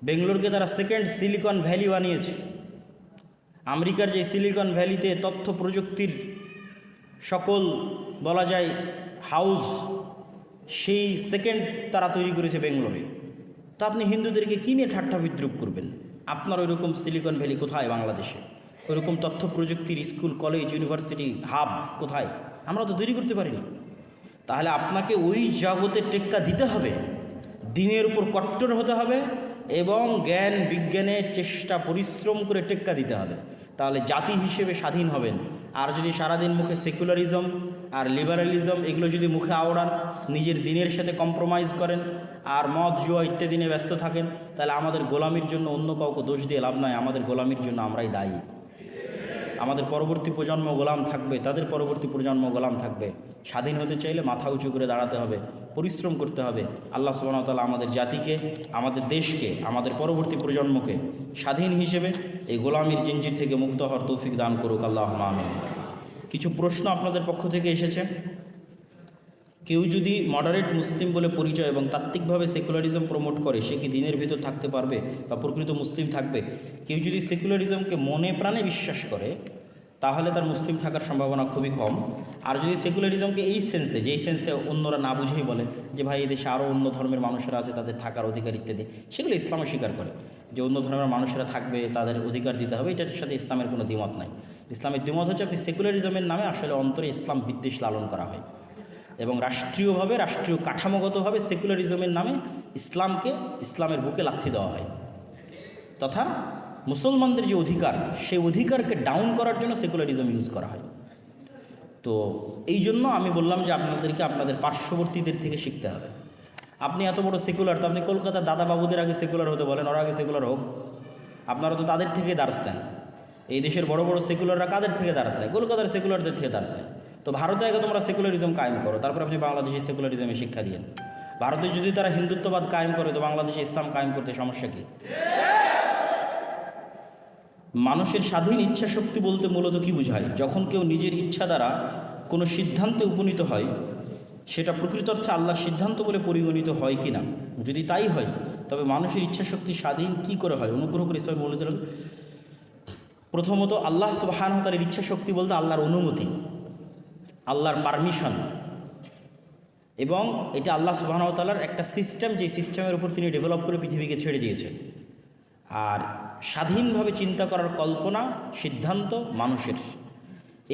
বেঙ্গলোরকে তারা সেকেন্ড সিলিকন ভ্যালি বানিয়েছে। আমেরিকার যে সিলিকন ভ্যালিতে তথ্য প্রযুক্তির সকল বলা যায় হাউস, সেই সেকেন্ড তারা তৈরি করেছে বেঙ্গলোরে। তা আপনি হিন্দুদেরকে কী নিয়ে ঠাট্টা বিদ্রুপ করবেন? আপনার ওইরকম সিলিকন ভ্যালি কোথায় বাংলাদেশে? ওইরকম তথ্য প্রযুক্তির স্কুল, কলেজ, ইউনিভার্সিটি হাব কোথায়? আমরা তো তৈরি করতে পারিনি। তাহলে আপনাকে ওই জগতে টেক্কা দিতে হবে, দিনের উপর কট্টর হতে হবে এবং জ্ঞান বিজ্ঞানের চেষ্টা পরিশ্রম করে টেক্কা দিতে হবে। তাহলে জাতি হিসেবে স্বাধীন হবেন। আর যদি সারাদিন মুখে সেকুলারিজম আর লিবারালিজম এগুলো যদি মুখে আওড়ান, নিজের দিনের সাথে কম্প্রোমাইজ করেন আর মদ জুয়া ইত্যাদি নিয়ে ব্যস্ত থাকেন, তাহলে আমাদের গোলামির জন্য অন্য কাউকে দোষ দিয়ে লাভ নয়। আমাদের গোলামির জন্য আমরাই দায়ী। আমাদের পরবর্তী প্রজন্ম গোলাম থাকবে, তাদের পরবর্তী প্রজন্ম গোলাম থাকবে। স্বাধীন হতে চাইলে মাথা উঁচু করে দাঁড়াতে হবে, পরিশ্রম করতে হবে। আল্লাহ সুবহানাহু ওয়া তাআলা আমাদের জাতিকে, আমাদের দেশকে, আমাদের পরবর্তী প্রজন্মকে স্বাধীন হিসেবে এই গোলামির জিঞ্জির থেকে মুক্ত হওয়ার তৌফিক দান করুক, আল্লাহুম্মা আমিন। কিছু প্রশ্ন আপনাদের পক্ষ থেকে এসেছে। কেউ যদি মডারেট মুসলিম বলে পরিচয় এবং তাত্ত্বিকভাবে সেকুলারিজম প্রমোট করে, সে কি দিনের ভিতর থাকতে পারবে বা প্রকৃত মুসলিম থাকবে? কেউ যদি সেকুলারিজমকে মনে প্রাণে বিশ্বাস করে, তাহলে তার মুসলিম থাকার সম্ভাবনা খুবই কম। আর যদি সেকুলারিজমকে এই সেন্সে, যেই সেন্সে অন্যরা না বুঝেই বলে যে ভাই এই দেশে আরও অন্য ধর্মের মানুষেরা আছে, তাদের থাকার অধিকার ইত্যাদি, সেগুলো ইসলামও স্বীকার করে যে অন্য ধর্মের মানুষেরা থাকবে, তাদের অধিকার দিতে হবে, এটার সাথে ইসলামের কোনো দ্বিমত নাই। ইসলামের দ্বিমত হচ্ছে আপনি সেকুলারিজমের নামে আসলে অন্তরে ইসলাম বিদ্বেষ লালন করা হয় এবং রাষ্ট্রীয়ভাবে, রাষ্ট্রীয় কাঠামোগতভাবে সেকুলারিজমের নামে ইসলামকে, ইসলামের বুকে লাথি দেওয়া হয়, তথা মুসলমানদের যে অধিকার, সেই অধিকারকে ডাউন করার জন্য সেকুলারিজম ইউজ করা হয়। তো এই জন্য আমি বললাম যে আপনাদেরকে আপনাদের পার্শ্ববর্তীদের থেকে শিখতে হবে। আপনি এত বড় সেকুলার, তো আপনি কলকাতার দাদা বাবুদের আগে সেকুলার হতে বলেন, ওরা আগে সেকুলার হোক। আপনারা তো তাদের থেকে দার্স দেন। এই দেশের বড় বড় সেকুলাররা কাদের থেকে দার্স দেয়? কলকাতার সেকুলারদের থেকে দার্স দেয়। তো ভারতে আগে তোমরা সেকুলারিজম কায়েম করো, তারপর আপনি বাংলাদেশে সেকুলারিজমে শিক্ষা দিয়েন। ভারতে যদি তারা হিন্দুত্ববাদ কায়েম করে, তো বাংলাদেশে ইসলাম কায়েম করতে সমস্যা কী? মানুষের স্বাধীন ইচ্ছা শক্তি বলতে মূলত কী বোঝায়? যখন কেউ নিজের ইচ্ছা দ্বারা কোনো সিদ্ধান্তে উপনীত হয়, সেটা প্রকৃত অর্থে আল্লাহর সিদ্ধান্ত বলে পরিগণিত হয় কি না? যদি তাই হয়, তবে মানুষের ইচ্ছা শক্তি স্বাধীন কী করে হয়? অনুগ্রহ করে ইসলাম বলে দিলেন। প্রথমত, আল্লাহ সুবহানাহু ওয়া তাআলার ইচ্ছা শক্তি বলতে আল্লাহর অনুমতি, আল্লাহর পারমিশন, এবং এটা আল্লাহ সুবহানাহু ওয়া তাআলার একটা সিস্টেম, যে সিস্টেমের উপর তিনি ডেভেলপ করে পৃথিবীকে ছেড়ে দিয়েছেন। আর স্বাধীনভাবে চিন্তা করার কল্পনা, সিদ্ধান্ত মানুষের।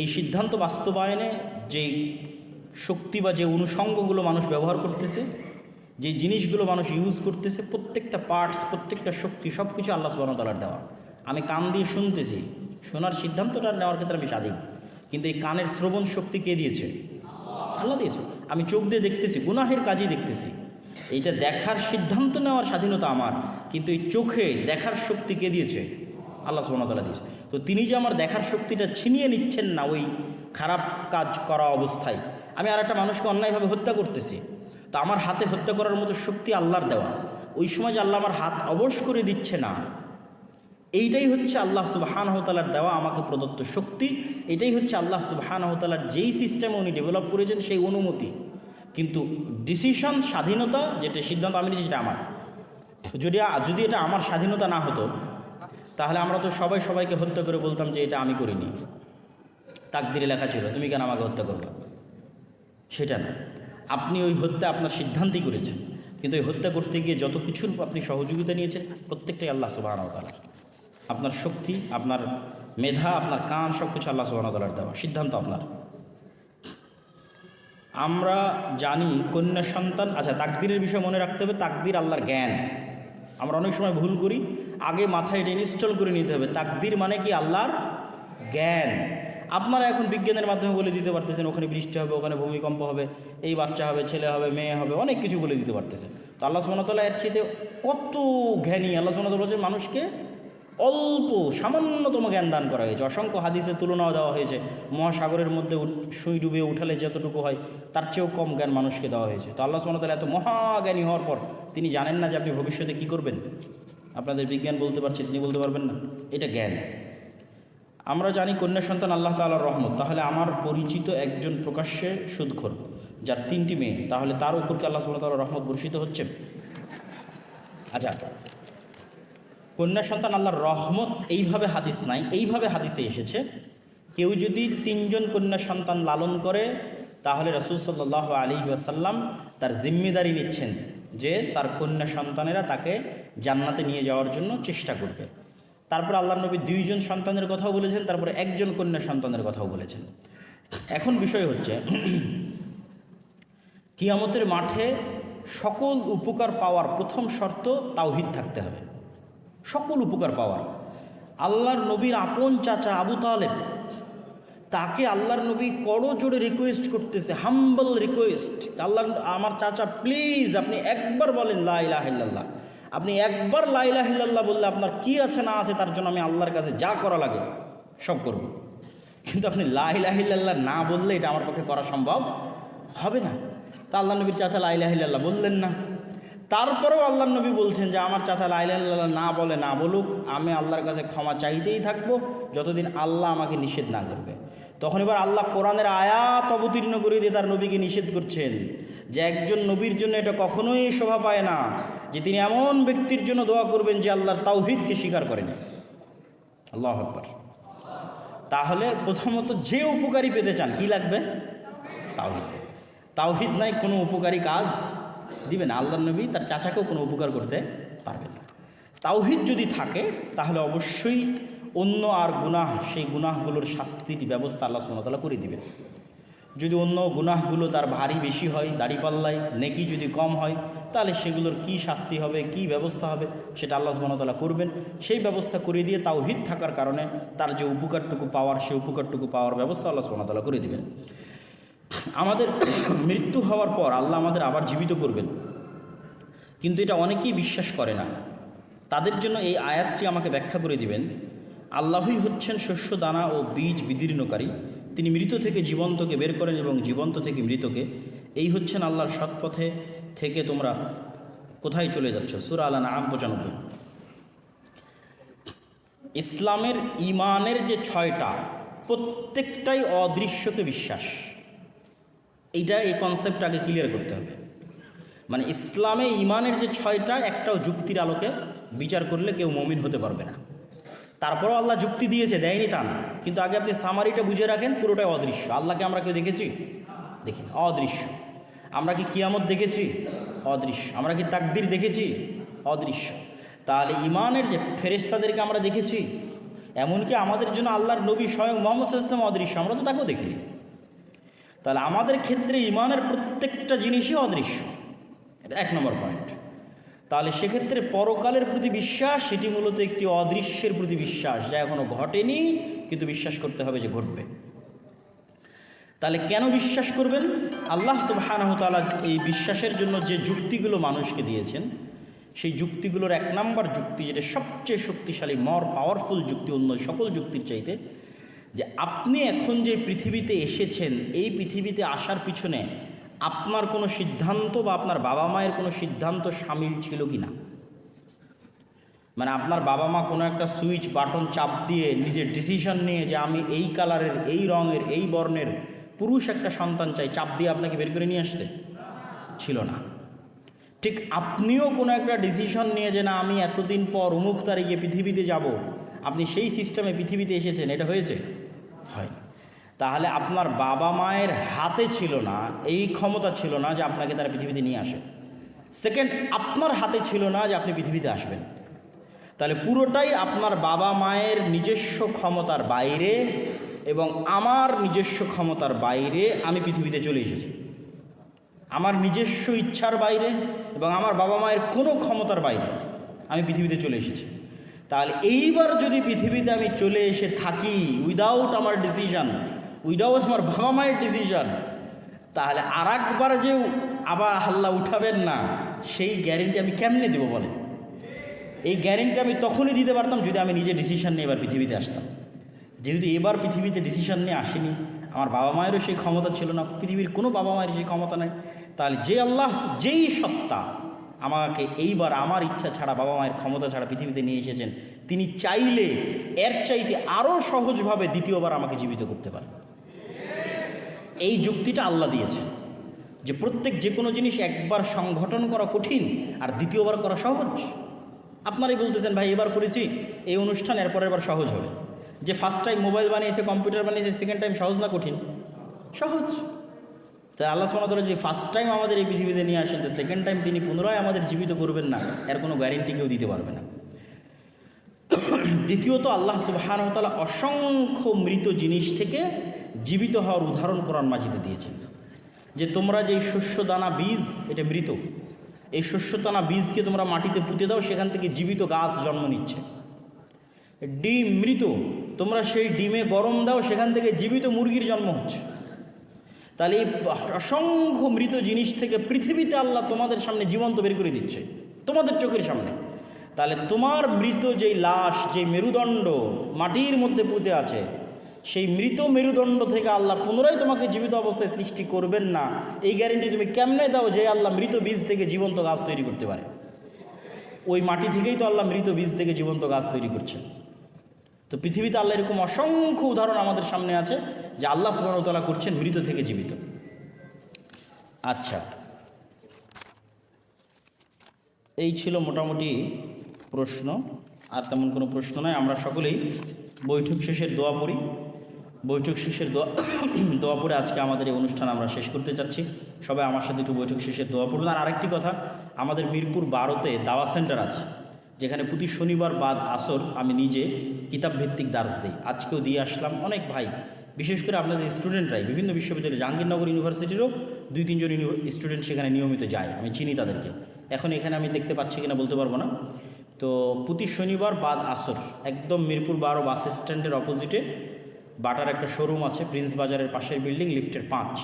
এই সিদ্ধান্ত বাস্তবায়নে যে শক্তি বা যে অনুষঙ্গগুলো মানুষ ব্যবহার করতেছে, যে জিনিসগুলো মানুষ ইউজ করতেছে, প্রত্যেকটা পার্টস, প্রত্যেকটা শক্তি, সব কিছু আল্লাহ সুবহানাহু ওয়া তাআলার দেওয়া। আমি কান দিয়ে শুনতেছি, শোনার সিদ্ধান্তটা নেওয়ার ক্ষেত্রে আমি স্বাধীন, কিন্তু এই কানের শ্রবণ শক্তি কে দিয়েছে? আল্লাহ দিয়েছে। আমি চোখ দিয়ে দেখতেছি, গুনাহের কাজই দেখতেছি, এইটা দেখার সিদ্ধান্ত নেওয়ার স্বাধীনতা আমার, কিন্তু এই চোখে দেখার শক্তি কে দিয়েছে? আল্লাহ সুবহানাহু ওয়া তাআলা দিয়েছে। তো তিনি যে আমার দেখার শক্তিটা ছিনিয়ে নিচ্ছেন না ওই খারাপ কাজ করা অবস্থায়, আমি আর একটা মানুষকে অন্যায়ভাবে হত্যা করতেছি, তো আমার হাতে হত্যা করার মতো শক্তি আল্লাহর দেওয়া, ওই সময় যে আল্লাহ আমার হাত অবশ করে দিচ্ছে না, এইটাই হচ্ছে আল্লাহ সুবহানাহু ওয়া তাআলার দেওয়া আমাকে প্রদত্ত শক্তি। এটাই হচ্ছে আল্লাহ সুবহানাহু ওয়া তাআলার যেই সিস্টেমে উনি ডেভেলপ করেছেন সেই অনুমতি। কিন্তু ডিসিশন, স্বাধীনতা, যেটা সিদ্ধান্ত আমি নিয়েছি, সেটা আমার। যদি এটা আমার স্বাধীনতা না হতো, তাহলে আমরা তো সবাই সবাইকে হত্যা করে বলতাম যে এটা আমি করিনি, তাকদিরে লেখা ছিল, তুমি কেন আমাকে হত্যা করবে? সেটা না, আপনি ওই হত্যা আপনার সিদ্ধান্তই করেছেন, কিন্তু ওই হত্যা করতে গিয়ে যত কিছুর আপনি সহযোগিতা নিয়েছেন, প্রত্যেকটাই আল্লাহ সুবহানাহু ওয়া তাআলা। আপনার শক্তি, আপনার মেধা, আপনার কান, সব কিছু আল্লাহ সুবহানাহু ওয়া তাআলার দেওয়া, সিদ্ধান্ত আপনার। আমরা জানি কন্যা সন্তান, আচ্ছা তাকদিরের বিষয় মনে রাখতে হবে, তাকদির আল্লাহর জ্ঞান। আমরা অনেক সময় ভুল করি, আগে মাথায় এটা ইনস্টল করে নিতে হবে, তাকদির মানে কি? আল্লাহর জ্ঞান। আপনারা এখন বিজ্ঞানের মাধ্যমে বলে দিতে পারতেছেন ওখানে বৃষ্টি হবে, ওখানে ভূমিকম্প হবে, এই বাচ্চা হবে, ছেলে হবে, মেয়ে হবে, অনেক কিছু বলে দিতে পারতেছে। তো আল্লাহ সুবহানাহু ওয়া তাআলা এর চেয়ে কত জ্ঞানী। আল্লাহ সুবহানাহু ওয়া তাআলা বলেছেন মানুষকে অল্প সামান্যতম জ্ঞান দান করা হয়েছে। অসংখ্য হাদিসের তুলনাও দেওয়া হয়েছে, মহাসাগরের মধ্যে সুই ডুবে উঠালে যতটুকু হয় তার চেয়েও কম জ্ঞান মানুষকে দেওয়া হয়েছে। তো আল্লাহ সুবহানাহু ওয়া তাআলা এত মহাজ্ঞানী হওয়ার পর তিনি জানেন না যে আপনি ভবিষ্যতে কী করবেন? আপনাদের বিজ্ঞান বলতে পারছে, তিনি বলতে পারবেন না? এটা জ্ঞান। আমরা জানি কন্যা সন্তান আল্লাহ তাআলার রহমত। তাহলে আমার পরিচিত একজন প্রকাশ্যে সুদখোর, যার 3টি মেয়ে, তাহলে তার উপর কি আল্লাহ সুবহানাহু ওয়া তাআলার রহমত বর্ষিত হচ্ছে? আচ্ছা, কন্যা সন্তান আল্লাহর রহমত এইভাবে হাদিস নাই, এইভাবে হাদিসে এসেছে, কেউ যদি 3জন কন্যা সন্তান লালন করে, তাহলে রাসূল সাল্লাল্লাহু আলাইহি ওয়াসাল্লাম তার জিম্মেদারি নিচ্ছেন যে তার কন্যা সন্তানেরা তাকে জান্নাতে নিয়ে যাওয়ার জন্য চেষ্টা করবে। তারপর আল্লাহর নবী 2 জন সন্তানের কথাও বলেছেন, তারপরে 1 জন কন্যা সন্তানের কথাও বলেছেন। এখন বিষয় হচ্ছে কিয়ামতের মাঠে সকল উপকার পাওয়ার প্রথম শর্ত তাওহীদ থাকতে হবে। সকল উপকার পাওয়ার, আল্লাহর নবীর আপন চাচা আবু তালেব, তাকে আল্লাহর নবী করজোড়ে রিকোয়েস্ট করতেছে, হাম্বল রিকোয়েস্ট, আল্লাহর আমার চাচা প্লিজ আপনি একবার বলেন লা ইলাহা ইল্লাল্লাহ, আপনি একবার লা ইলাহা ইল্লাল্লাহ বললে আপনার কি আছে না আছে তার জন্য আমি আল্লাহর কাছে যা করা লাগে সব করব। কিন্তু আপনি লা ইলাহা ইল্লাল্লাহ না বললে এটা আমার পক্ষে করা সম্ভব হবে না। তা আল্লাহ নবীর চাচা লা ইলাহা ইল্লাল্লাহ বললেন না। তারপরেও আল্লাহর নবী বলছেন যে আমার চাচা লা ইলাহা ইল্লাল্লাহ না বলে না বলুক, আমি আল্লাহর কাছে ক্ষমা চাইতেই থাকবো যতদিন আল্লাহ আমাকে নিষেধ না করবে। তখন এবার আল্লাহ কোরআনের আয়াত অবতীর্ণ করে দিয়ে তার নবীকে নিষেধ করছেন যে একজন নবীর জন্য এটা কখনোই শোভা পায় না যে তিনি এমন ব্যক্তির জন্য দোয়া করবেন যে আল্লাহর তাওহীদকে স্বীকার করেন। আল্লাহু আকবার। তাহলে প্রথমত যে উপকারী পেতে চান কি লাগবে? তাওহীদ। তাওহীদ নাই কোনো উপকারী কাজ দিবে না। আল্লাহর নবী তার চাচাকেও কোনো উপকার করতে পারবেন না। তাওহীদ যদি থাকে তাহলে অবশ্যই অন্য আর গুনাহ, সেই গুনাহগুলোর শাস্তির ব্যবস্থা আল্লাহ সুবহানাহু ওয়া তাআলা করে দিবেন। যদি অন্য গুনাহগুলো তার ভারী বেশি হয়, দাড়িপাল্লায় নেকি যদি কম হয়, তাহলে সেগুলোর কি শাস্তি হবে, কি ব্যবস্থা হবে সেটা আল্লাহ সুবহানাহু ওয়া তাআলা করবেন। সেই ব্যবস্থা করে দিয়ে তাওহীদ থাকার কারণে তার যে উপকারটুকু পাওয়ার, সেই উপকারটুকু পাওয়ার ব্যবস্থা আল্লাহ সুবহানাহু ওয়া তাআলা করে দিবেন। আমাদের মৃত্যু হওয়ার পর আল্লাহ আমাদের আবার জীবিত করবেন, কিন্তু এটা অনেকেই বিশ্বাস করে না। তাদের জন্য এই আয়াতটি আমাকে ব্যাখ্যা করে দিবেন। আল্লাহই হচ্ছেন শস্য দানা ও বীজ বিদীর্ণকারী, তিনি মৃত থেকে জীবন্তকে বের করেন এবং জীবন্ত থেকে মৃতকে। এই হচ্ছেন আল্লাহর সৎপথে থেকে তোমরা কোথায় চলে যাচ্ছ? সূরা আল-আনআম 95। ইসলামের ঈমানের যে 6টা, প্রত্যেকটাই অদৃশ্যকে বিশ্বাস। এই কনসেপ্ট আগে ক্লিয়ার করতে হবে। মানে ইসলামে ঈমানের যে 6টা, একটাও যুক্তির আলোকে বিচার করলে কেউ মুমিন হতে পারবে না। তারপরেও আল্লাহ যুক্তি দিয়েছে, দেয়নি তা না, কিন্তু আগে আপনি সামারিটা বুঝে রাখেন, পুরোটাই অদৃশ্য। আল্লাহকে আমরা কেউ দেখেছি? দেখিনি, অদৃশ্য। আমরা কি কিয়ামত দেখেছি? অদৃশ্য। আমরা কি তাকদীর দেখেছি? অদৃশ্য। তাহলে ঈমানের যে ফেরেশতাদেরকে আমরা দেখেছি, এমনকি আমাদের জন্য আল্লাহর নবী স্বয়ং মুহাম্মদ সাল্লাল্লাহু আলাইহি ওয়াসাল্লাম অদৃশ্য, আমরা তো তাকেও দেখিনি। তাহলে আমাদের ক্ষেত্রে ঈমানের প্রত্যেকটা জিনিসই অদৃশ্য, এটা 1 নম্বর পয়েন্ট। তাহলে সেক্ষেত্রে পরকালের প্রতি বিশ্বাস, সেটি মূলত একটি অদৃশ্যের প্রতি বিশ্বাস, যা এখনও ঘটেনি কিন্তু বিশ্বাস করতে হবে যে ঘটবে। তাহলে কেন বিশ্বাস করবেন? আল্লাহ সুবহানাহু ওয়া তাআলা এই বিশ্বাসের জন্য যে যুক্তিগুলো মানুষকে দিয়েছেন, সেই যুক্তিগুলোর 1 নম্বর যুক্তি, যেটা সবচেয়ে শক্তিশালী, পাওয়ারফুল যুক্তি অন্য সকল যুক্তির চাইতে, যে আপনি এখন যে পৃথিবীতে এসেছেন, এই পৃথিবীতে আসার পিছনে আপনার কোনো সিদ্ধান্ত বা আপনার বাবা মায়ের কোনো সিদ্ধান্ত সামিল ছিল কি না। মানে আপনার বাবা মা কোনো একটা সুইচ বাটন চাপ দিয়ে নিজের ডিসিশন নিয়ে যে আমি এই কালারের, এই রঙের, এই বর্ণের পুরুষ একটা সন্তান চাই, চাপ দিয়ে আপনাকে বের করে নিয়ে আসছে? ছিল না। ঠিক আপনিও কোনো একটা ডিসিশন নিয়ে যে না আমি এতদিন পর অমুক তারিখে পৃথিবীতে যাব, আপনি সেই সিস্টেমে পৃথিবীতে এসেছেন, এটা হয়েছে? হয়নি। তাহলে আপনার বাবা মায়ের হাতে ছিল না, এই ক্ষমতা ছিল না যে আপনাকে তারা পৃথিবীতে নিয়ে আসে। সেকেন্ড, আপনার হাতে ছিল না যে আপনি পৃথিবীতে আসবেন। তাহলে পুরোটাই আপনার বাবা মায়ের নিজস্ব ক্ষমতার বাইরে এবং আমার নিজস্ব ক্ষমতার বাইরে আমি পৃথিবীতে চলে এসেছি। আমার নিজস্ব ইচ্ছার বাইরে এবং আমার বাবা মায়ের কোনো ক্ষমতার বাইরে আমি পৃথিবীতে চলে এসেছি। তাহলে এইবার যদি পৃথিবীতে আমি চলে এসে থাকি উইদাউট আমার ডিসিশন, উইদাউট আমার বাবা মায়ের ডিসিশন, তাহলে আর একবার যে আবার হাল্লা উঠাবেন না, সেই গ্যারেন্টি আমি কেমনে দেবো বলেন? এই গ্যারেন্টি আমি তখনই দিতে পারতাম যদি আমি নিজে ডিসিশন নিয়ে এবার পৃথিবীতে আসতাম। যেহেতু এবার পৃথিবীতে ডিসিশন নিয়ে আসিনি, আমার বাবা মায়েরও সেই ক্ষমতা ছিল না, পৃথিবীর কোনো বাবা মায়ের সেই ক্ষমতা নেই, তাহলে যে আল্লাহ, যেই সত্তা আমাকে এইবার আমার ইচ্ছা ছাড়া, বাবা মায়ের ক্ষমতা ছাড়া পৃথিবীতে নিয়ে এসেছেন, তিনি চাইলে এর চাইতে আরও সহজভাবে দ্বিতীয়বার আমাকে জীবিত করতে পারেন। এই যুক্তিটা আল্লাহ দিয়েছেন যে প্রত্যেক যে কোনো জিনিস একবার সংগঠন করা কঠিন আর দ্বিতীয়বার করা সহজ। আপনারাই বলতেছেন ভাই এবার করেছি এই অনুষ্ঠান, এর পরের বার সহজ হবে। যে ফার্স্ট টাইম মোবাইল বানিয়েছে, কম্পিউটার বানিয়েছে, সেকেন্ড টাইম সহজ না কঠিন? সহজ। তাই আল্লাহ সুবহানাহু ওয়া তাআলা যে ফার্স্ট টাইম আমাদের এই পৃথিবীতে নিয়ে আসেন, তো সেকেন্ড টাইম তিনি পুনরায় আমাদের জীবিত করবেন না, এর কোনো গ্যারেন্টি কেউ দিতে পারবে না। দ্বিতীয়ত, আল্লাহ সুবহানাহু ওয়া তাআলা অসংখ্য মৃত জিনিস থেকে জীবিত হওয়ার উদাহরণ কোরআন মাজিদে দিয়েছেন। যে তোমরা যে শস্য দানা বীজ, এটা মৃত, এই শস্য দানা বীজকে তোমরা মাটিতে পুঁতে দাও, সেখান থেকে জীবিত গাছ জন্ম নিচ্ছে। ডিম মৃত, তোমরা সেই ডিমে গরম দাও, সেখান থেকে জীবিত মুরগির জন্ম হচ্ছে। তাহলে এই অসংখ্য মৃত জিনিস থেকে পৃথিবীতে আল্লাহ তোমাদের সামনে জীবন্ত বের করে দিচ্ছে, তোমাদের চোখের সামনে। তাহলে তোমার মৃত যেই লাশ, যে মেরুদণ্ড মাটির মধ্যে পুঁতে আছে, সেই মৃত মেরুদণ্ড থেকে আল্লাহ পুনরায় তোমাকে জীবিত অবস্থায় সৃষ্টি করবেন না, এই গ্যারেন্টি তুমি কেমনে দাও যে আল্লাহ মৃত বীজ থেকে জীবন্ত গাছ তৈরি করতে পারে? ওই মাটি থেকেই তো আল্লাহ মৃত বীজ থেকে জীবন্ত গাছ তৈরি করছেন। তো পৃথিবীতে আল্লাহ এরকম অসংখ্য উদাহরণ আমাদের সামনে আছে যে আল্লাহ সুবহানাহু ওয়া তাআলা করছেন মৃত থেকে জীবিত। আচ্ছা, এই ছিল মোটামুটি প্রশ্ন, আর তেমন কোনো প্রশ্ন নয়। আমরা সকলেই বৈঠক শেষের দোয়া পড়ি। বৈঠক শেষের দোয়া পড়ে আজকে আমাদের এই অনুষ্ঠান আমরা শেষ করতে চাচ্ছি। সবাই আমার সাথে একটু বৈঠক শেষের দোয়া পড়বেন। আর আরেকটি কথা, আমাদের মিরপুর 12-তে দাওয়া সেন্টার আছে, যেখানে প্রতি শনিবার বাদ আসর আমি নিজে কিতাব ভিত্তিক দার্স দিই। আজকেও দিয়ে আসলাম। অনেক ভাই, বিশেষ করে আপনাদের স্টুডেন্টরাই বিভিন্ন বিশ্ববিদ্যালয়, জাহাঙ্গীরনগর ইউনিভার্সিটিরও 2-3 জন স্টুডেন্ট সেখানে নিয়মিত যায়, আমি চিনি তাদেরকে। এখন এখানে আমি দেখতে পাচ্ছি কিনা বলতে পারবো না। তো প্রতি শনিবার বাদ আসর একদম মিরপুর 12 বাস স্ট্যান্ডের অপোজিটে বাটার একটা শোরুম আছে, প্রিন্স বাজারের পাশের বিল্ডিং, লিফটের 5।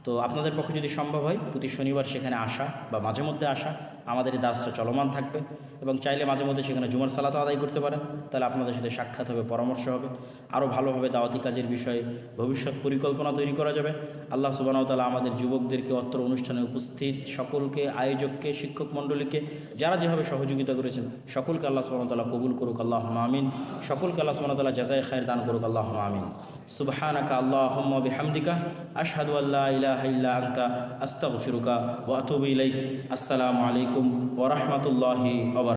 তো আপনাদের পক্ষে যদি সম্ভব হয় প্রতি শনিবার সেখানে আসা বা মাঝে মধ্যে আসা, আমাদের এই দাসটা চলমান থাকবে। এবং চাইলে মাঝে মধ্যে সেখানে জুমার সালাতও আদায় করতে পারেন। তাহলে আপনাদের সাথে সাক্ষাৎ হবে, পরামর্শ হবে, আরও ভালোভাবে দাওয়াতি কাজের বিষয়ে ভবিষ্যৎ পরিকল্পনা তৈরি করা যাবে। আল্লাহ সুবহানাহু ওয়া তাআলা আমাদের যুবকদেরকে অত্র অনুষ্ঠানে উপস্থিত সকলকে, আয়োজককে, শিক্ষক মণ্ডলীকে, যারা যেভাবে সহযোগিতা করেছেন সকলকে আল্লাহ সুবহানাহু ওয়া তাআলা কবুল করুক, আল্লাহুম্মা আমিন। সকলকে আল্লাহ সুবহানাহু ওয়া তাআলা জাযায়ে খায়ের দান করুক, আল্লাহুম্মা আমিন। সুবহানাকা আল্লাহুম্মা বিহামদিকা আশহাদু আল্লা ইলাহা ইল্লা আনতা আস্তাগফিরুকা ওয়া আতুবু ইলাইক। আসসালামু আলাইকুম ওয়া রাহমাতুল্লাহি ওয়া বারাকাতুহু।